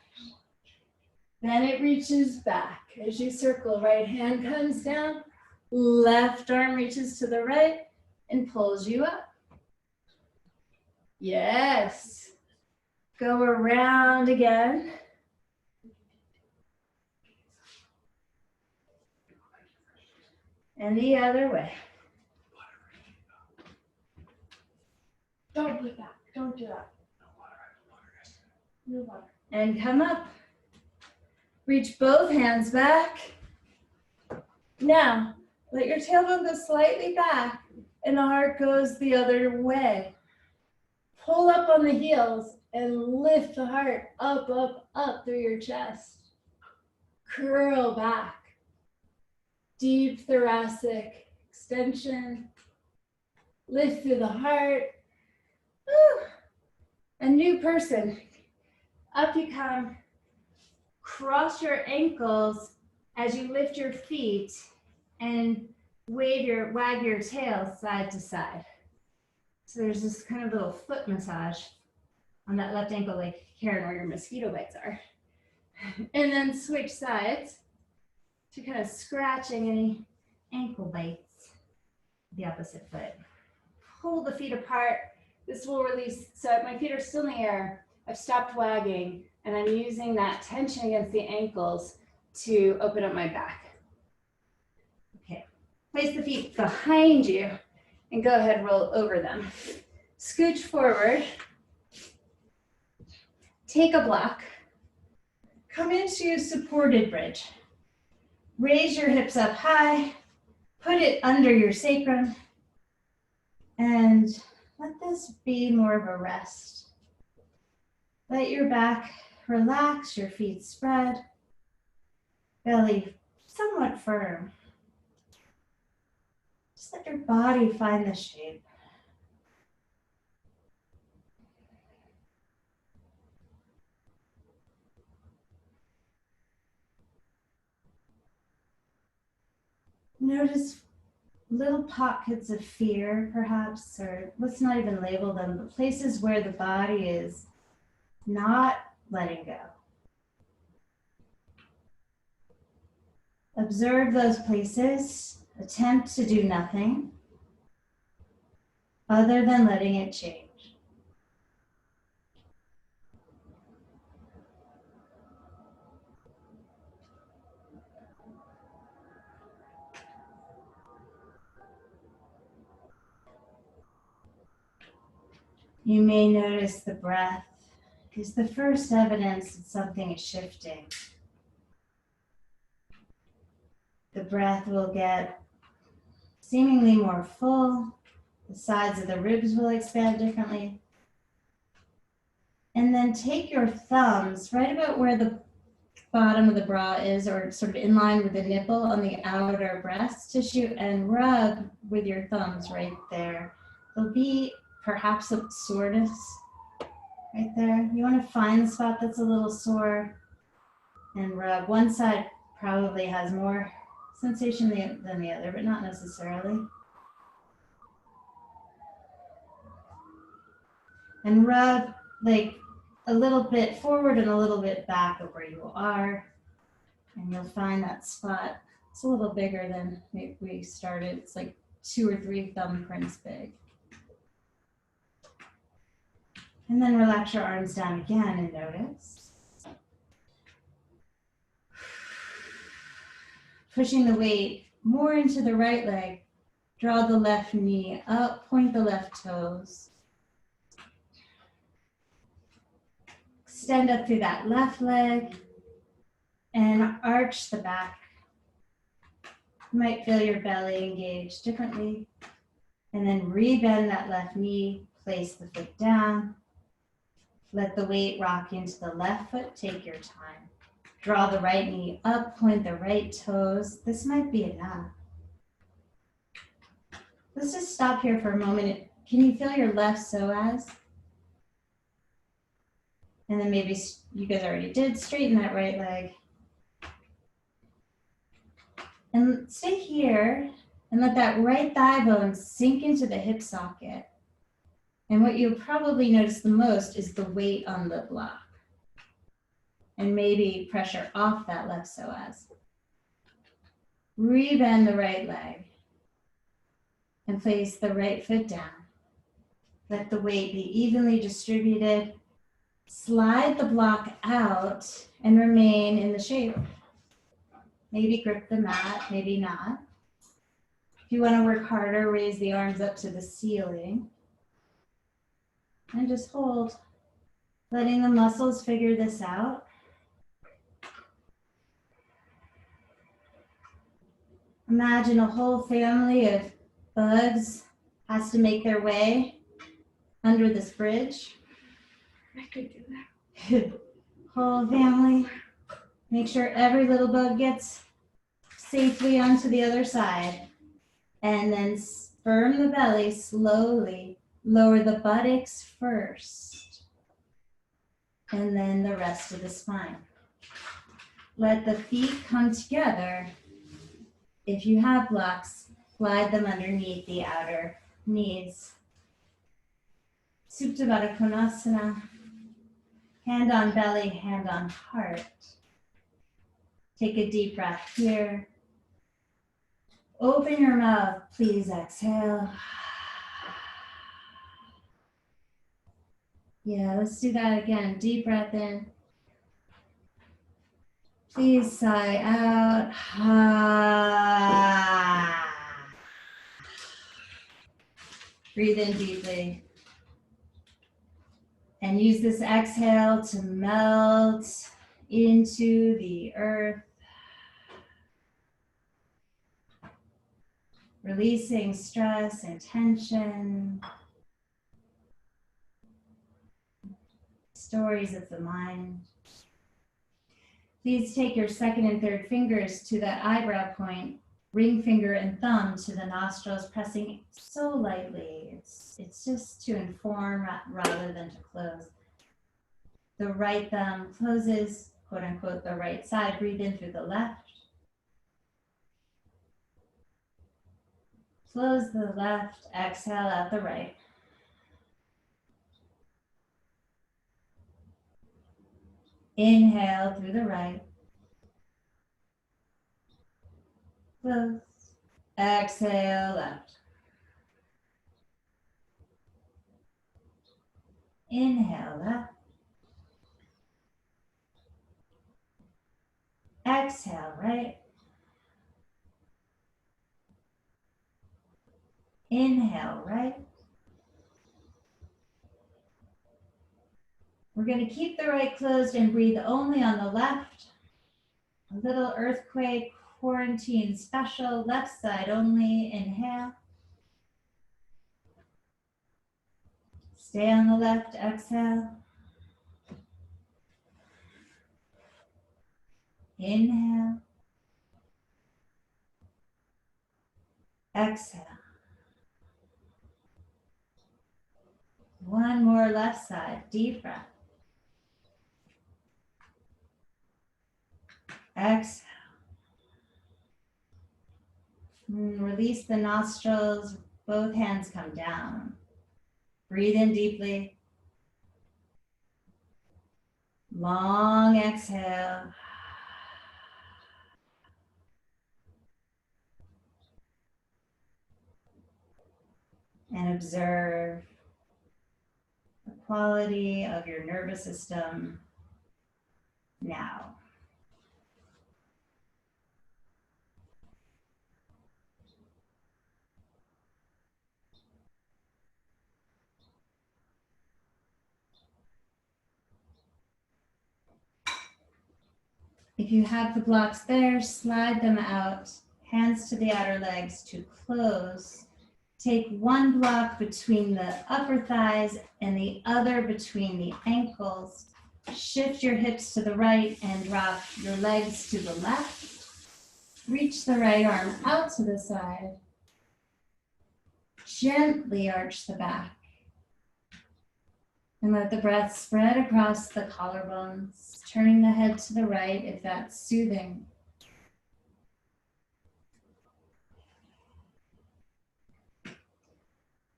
Then it reaches back. As you circle, right hand comes down. Left arm reaches to the right and pulls you up. Yes. Go around again. And the other way. Don't do that. Don't do that. No water. And come up. Reach both hands back. Now, let your tailbone go slightly back and the heart goes the other way. Pull up on the heels and lift the heart up, up, up through your chest. Curl back. Deep thoracic extension. Lift through the heart. Woo. A new person. Up you come. Cross your ankles as you lift your feet and wag your tail side to side. So there's this kind of little foot massage on that left ankle, like Karen, where your mosquito bites are. And then switch sides to kind of scratching any ankle bites. The opposite foot. Pull the feet apart. This will release, so my feet are still in the air. I've stopped wagging and I'm using that tension against the ankles to open up my back. Okay, place the feet behind you And go ahead, roll over them. Scooch forward. Take a block. Come into supported bridge. Raise your hips up high. Put it under your sacrum. And let this be more of a rest. Let your back relax, your feet spread. Belly somewhat firm. Just let your body find the shape. Notice little pockets of fear, perhaps, or let's not even label them, but places where the body is not letting go. Observe those places. Attempt to do nothing other than letting it change. You may notice the breath is the first evidence that something is shifting. The breath will get seemingly more full. The sides of the ribs will expand differently. And then take your thumbs right about where the bottom of the bra is, or sort of in line with the nipple on the outer breast tissue, and rub with your thumbs right there. There'll be perhaps a soreness right there. You want to find the spot that's a little sore and rub. One side probably has more sensation than the other, but not necessarily. And rub like a little bit forward and a little bit back of where you are. And you'll find that spot. It's a little bigger than we started. It's like 2 or 3 thumbprints big. And then relax your arms down again and notice. Pushing the weight more into the right leg. Draw the left knee up, point the left toes. Extend up through that left leg and arch the back. You might feel your belly engage differently. And then rebend that left knee, place the foot down. Let the weight rock into the left foot, take your time. Draw the right knee up, point the right toes. This might be enough. Let's just stop here for a moment. Can you feel your left psoas? And then maybe you guys already did, straighten that right leg. And stay here and let that right thigh bone sink into the hip socket. And what you'll probably notice the most is the weight on the block. And maybe pressure off that left psoas. Rebend the right leg and place the right foot down. Let the weight be evenly distributed. Slide the block out and remain in the shape. Maybe grip the mat, maybe not. If you want to work harder, raise the arms up to the ceiling. And just hold, letting the muscles figure this out. Imagine a whole family of bugs has to make their way under this bridge. I could do that. Whole family. Make sure every little bug gets safely onto the other side. And then firm the belly slowly. Lower the buttocks first. And then the rest of the spine. Let the feet come together. If you have blocks, slide them underneath the outer knees. Supta Baddha Konasana. Hand on belly, hand on heart. Take a deep breath here. Open your mouth, please exhale. Yeah, let's do that again. Deep breath in. Please sigh out. Breathe in deeply. And use this exhale to melt into the earth. Releasing stress and tension. Stories of the mind. Please take your second and third fingers to that eyebrow point, ring finger and thumb to the nostrils, pressing so lightly. It's just to inform rather than to close. The right thumb closes, quote unquote, the right side. Breathe in through the left. Close the left, exhale out the right. Inhale through the right. Close. Exhale left. Inhale left. Exhale right. Inhale right. We're going to keep the right closed and breathe only on the left. A little earthquake quarantine special, left side only. Inhale. Stay on the left, exhale. Inhale. Exhale. One more left side, deep breath. Exhale. Release the nostrils, both hands come down. Breathe in deeply. Long exhale. And observe the quality of your nervous system now. If you have the blocks there, slide them out, hands to the outer legs to close. Take one block between the upper thighs and the other between the ankles. Shift your hips to the right and drop your legs to the left. Reach the right arm out to the side. Gently arch the back. And let the breath spread across the collarbones, turning the head to the right if that's soothing.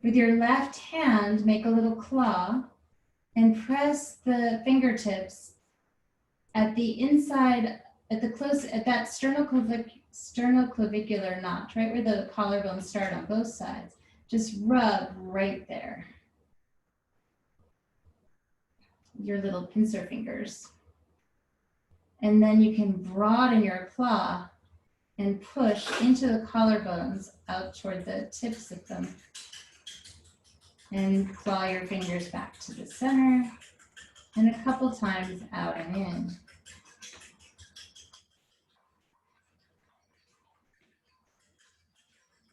With your left hand, make a little claw and press the fingertips at the inside, at that sternoclavicular notch, right where the collarbones start on both sides. Just rub right there. Your little pincer fingers. And then you can broaden your claw and push into the collarbones out toward the tips of them. And claw your fingers back to the center and a couple times out and in.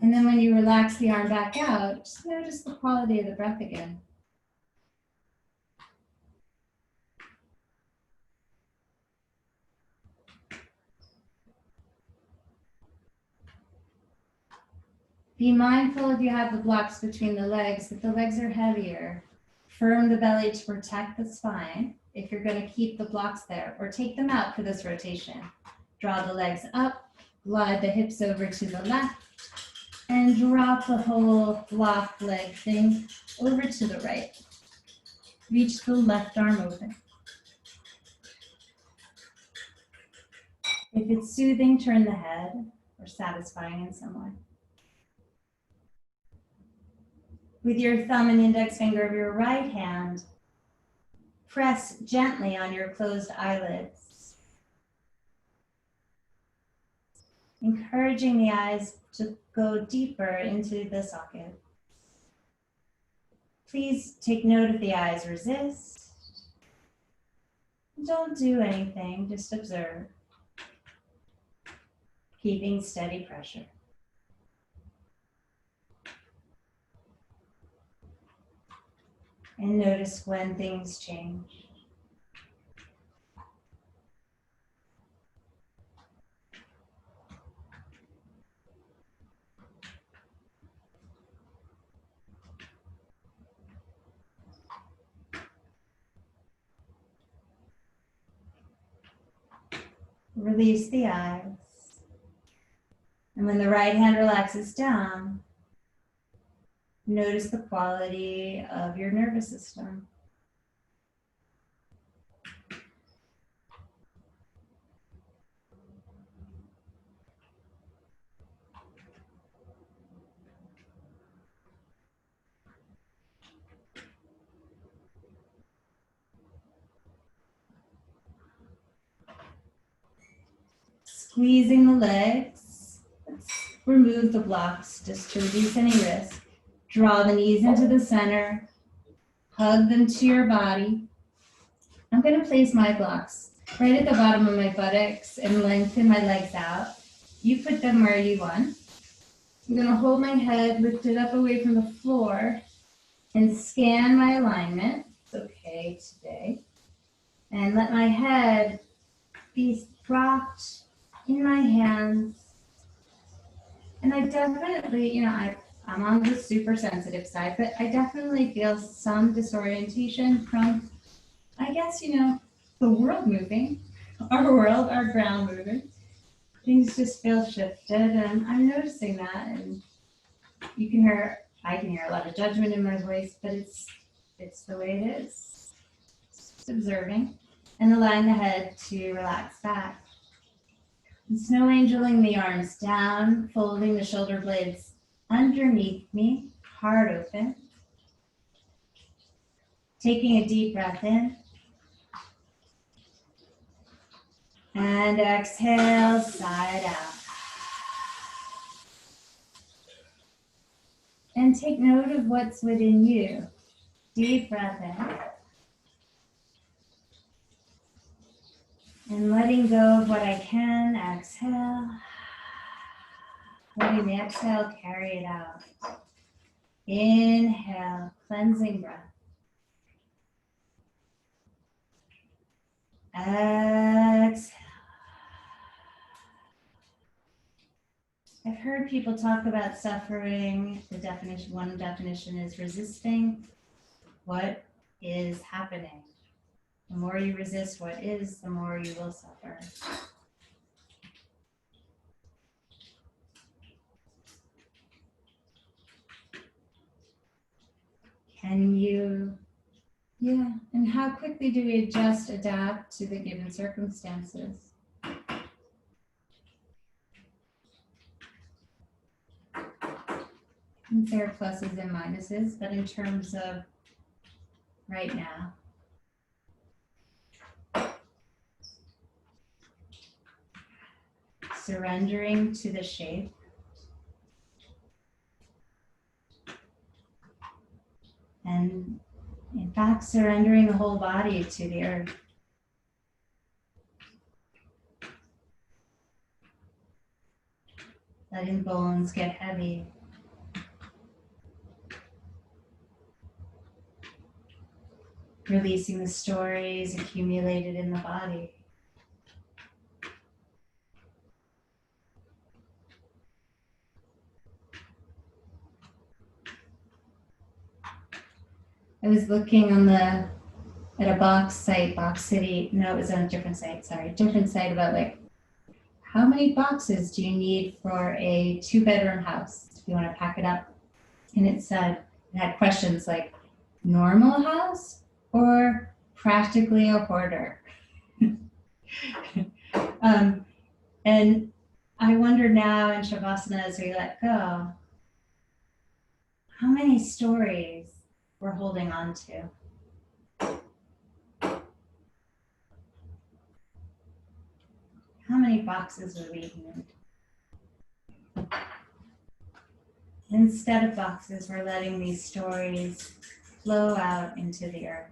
And then when you relax the arm back out, just notice the quality of the breath again. Be mindful if you have the blocks between the legs, that the legs are heavier. Firm the belly to protect the spine if you're going to keep the blocks there, or take them out for this rotation. Draw the legs up, glide the hips over to the left, and drop the whole block leg thing over to the right. Reach the left arm open. If it's soothing, turn the head, or satisfying in some way. With your thumb and index finger of your right hand, press gently on your closed eyelids, encouraging the eyes to go deeper into the socket. please take note if the eyes resist. Don't do anything, just observe. Keeping steady pressure. And notice when things change. Release the eyes. And when the right hand relaxes down, notice the quality of your nervous system. Squeezing the legs. Let's remove the blocks just to reduce any risk. Draw the knees into the center. Hug them to your body. I'm going to place my blocks right at the bottom of my buttocks and lengthen my legs out. You put them where you want. I'm going to hold my head lifted up away from the floor and scan my alignment. It's okay today. And let my head be dropped in my hands. And I definitely, I'm on the super sensitive side, but I definitely feel some disorientation from, I guess, the world moving, our world, our ground moving. Things just feel shifted, and I'm noticing that. And I can hear a lot of judgment in my voice, but it's the way it is. Just observing and allowing the head to relax back. And snow angeling the arms down, folding the shoulder blades underneath me, heart open. Taking a deep breath in. And exhale, side out. And take note of what's within you. Deep breath in. And letting go of what I can, exhale. Letting the exhale carry it out. Inhale, cleansing breath. Exhale. I've heard people talk about suffering. One definition is resisting what is happening. The more you resist what is, the more you will suffer. And how quickly do we adapt to the given circumstances? And there are pluses and minuses, but in terms of right now, surrendering to the shape. And in fact, surrendering the whole body to the earth. Letting bones get heavy. Releasing the stories accumulated in the body. I was looking at a Box City, no, it was on a different site about how many boxes do you need for a 2-bedroom house if you want to pack it up? And it had questions like normal house or practically a hoarder. And I wonder now in Shavasana as we let go, how many stories we're holding on to. How many boxes are we in? Instead of boxes, we're letting these stories flow out into the earth.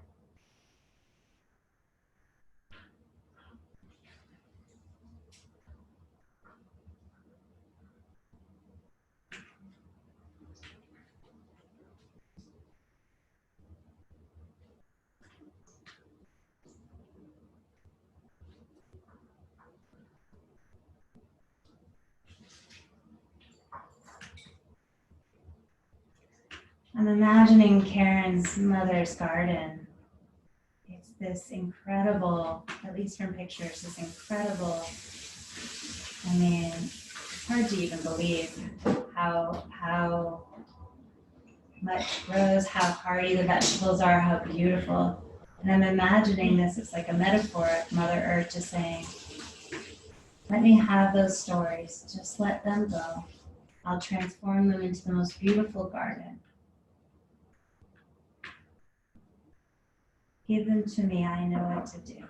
I'm imagining Karen's mother's garden. It's this incredible, at least from pictures, this incredible, I mean, it's hard to even believe how much grows, how hardy the vegetables are, how beautiful. And I'm imagining this, it's like a metaphor of Mother Earth just saying, let me have those stories, just let them go. I'll transform them into the most beautiful garden. Give them to me, I know what to do.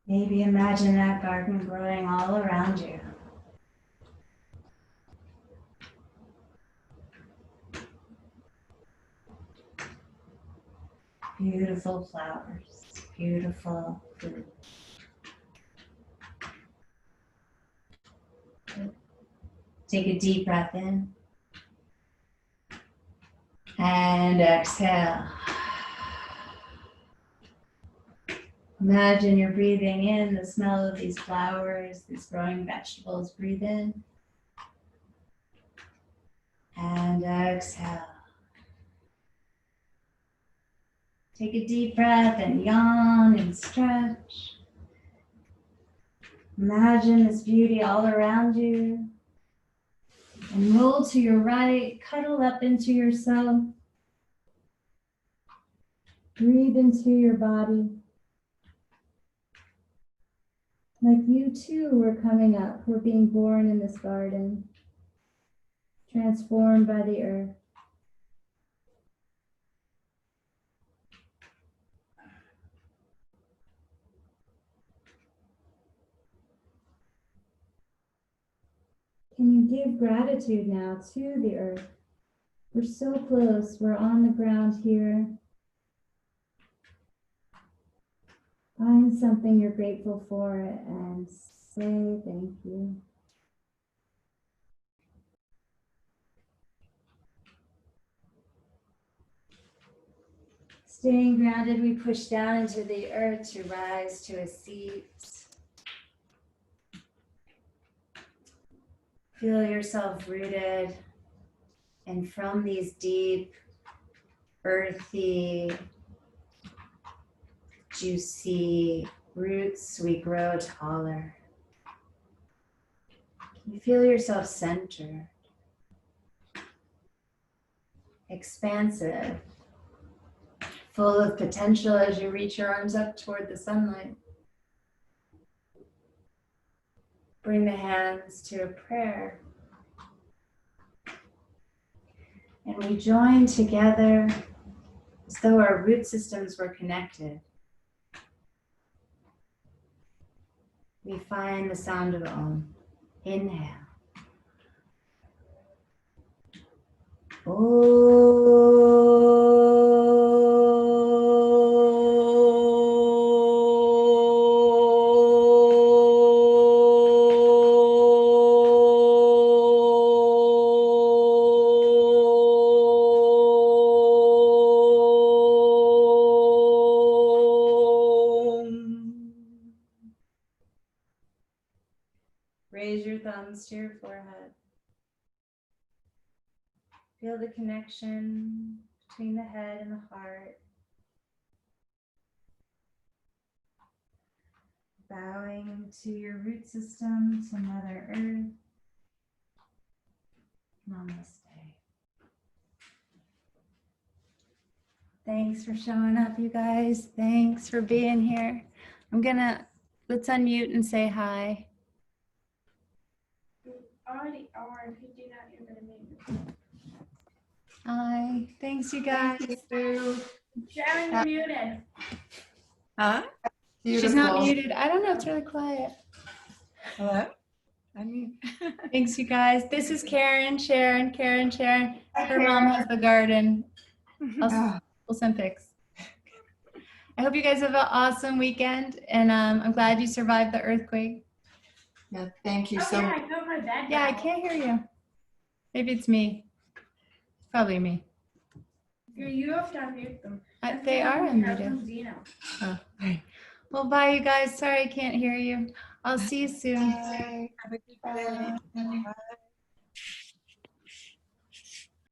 Maybe imagine that garden growing all around you. Beautiful flowers, beautiful food. Take a deep breath in and exhale. Imagine you're breathing in the smell of these flowers, these growing vegetables. Breathe in and exhale. Take a deep breath and yawn and stretch. Imagine this beauty all around you. And roll to your right, cuddle up into yourself. Breathe into your body. Like you too were coming up, were being born in this garden, transformed by the earth. Can you give gratitude now to the earth? We're so close, we're on the ground here. Find something you're grateful for and say thank you. Staying grounded, we push down into the earth to rise to a seat. Feel yourself rooted, and from these deep, earthy, juicy roots, we grow taller. You feel yourself centered, expansive, full of potential as you reach your arms up toward the sunlight. Bring the hands to a prayer. And we join together as though our root systems were connected. We find the sound of Om. Inhale. Raise your thumbs to your forehead. Feel the connection between the head and the heart. Bowing to your root system, to Mother Earth. Namaste. Thanks for showing up, you guys. Thanks for being here. Let's unmute and say hi. already are. If you do that, you're gonna make me. Hi. Thanks, you guys. Sharon, you're muted. Huh? She's not muted. I don't know. It's really quiet. Hello? I mean, thanks, you guys. This is Karen, Sharon. Her mom has the garden. We'll send pics. I hope you guys have an awesome weekend, and I'm glad you survived the earthquake. Yeah, thank you Oh, so yeah, much. I go for bed. Yeah, I now. can't hear you. Maybe it's me. Probably me. You have to unmute them. They are unmuted. From Zeno. Oh, right. Well, bye, you guys. Sorry I can't hear you. I'll see you soon. Bye. Have a good day. Bye.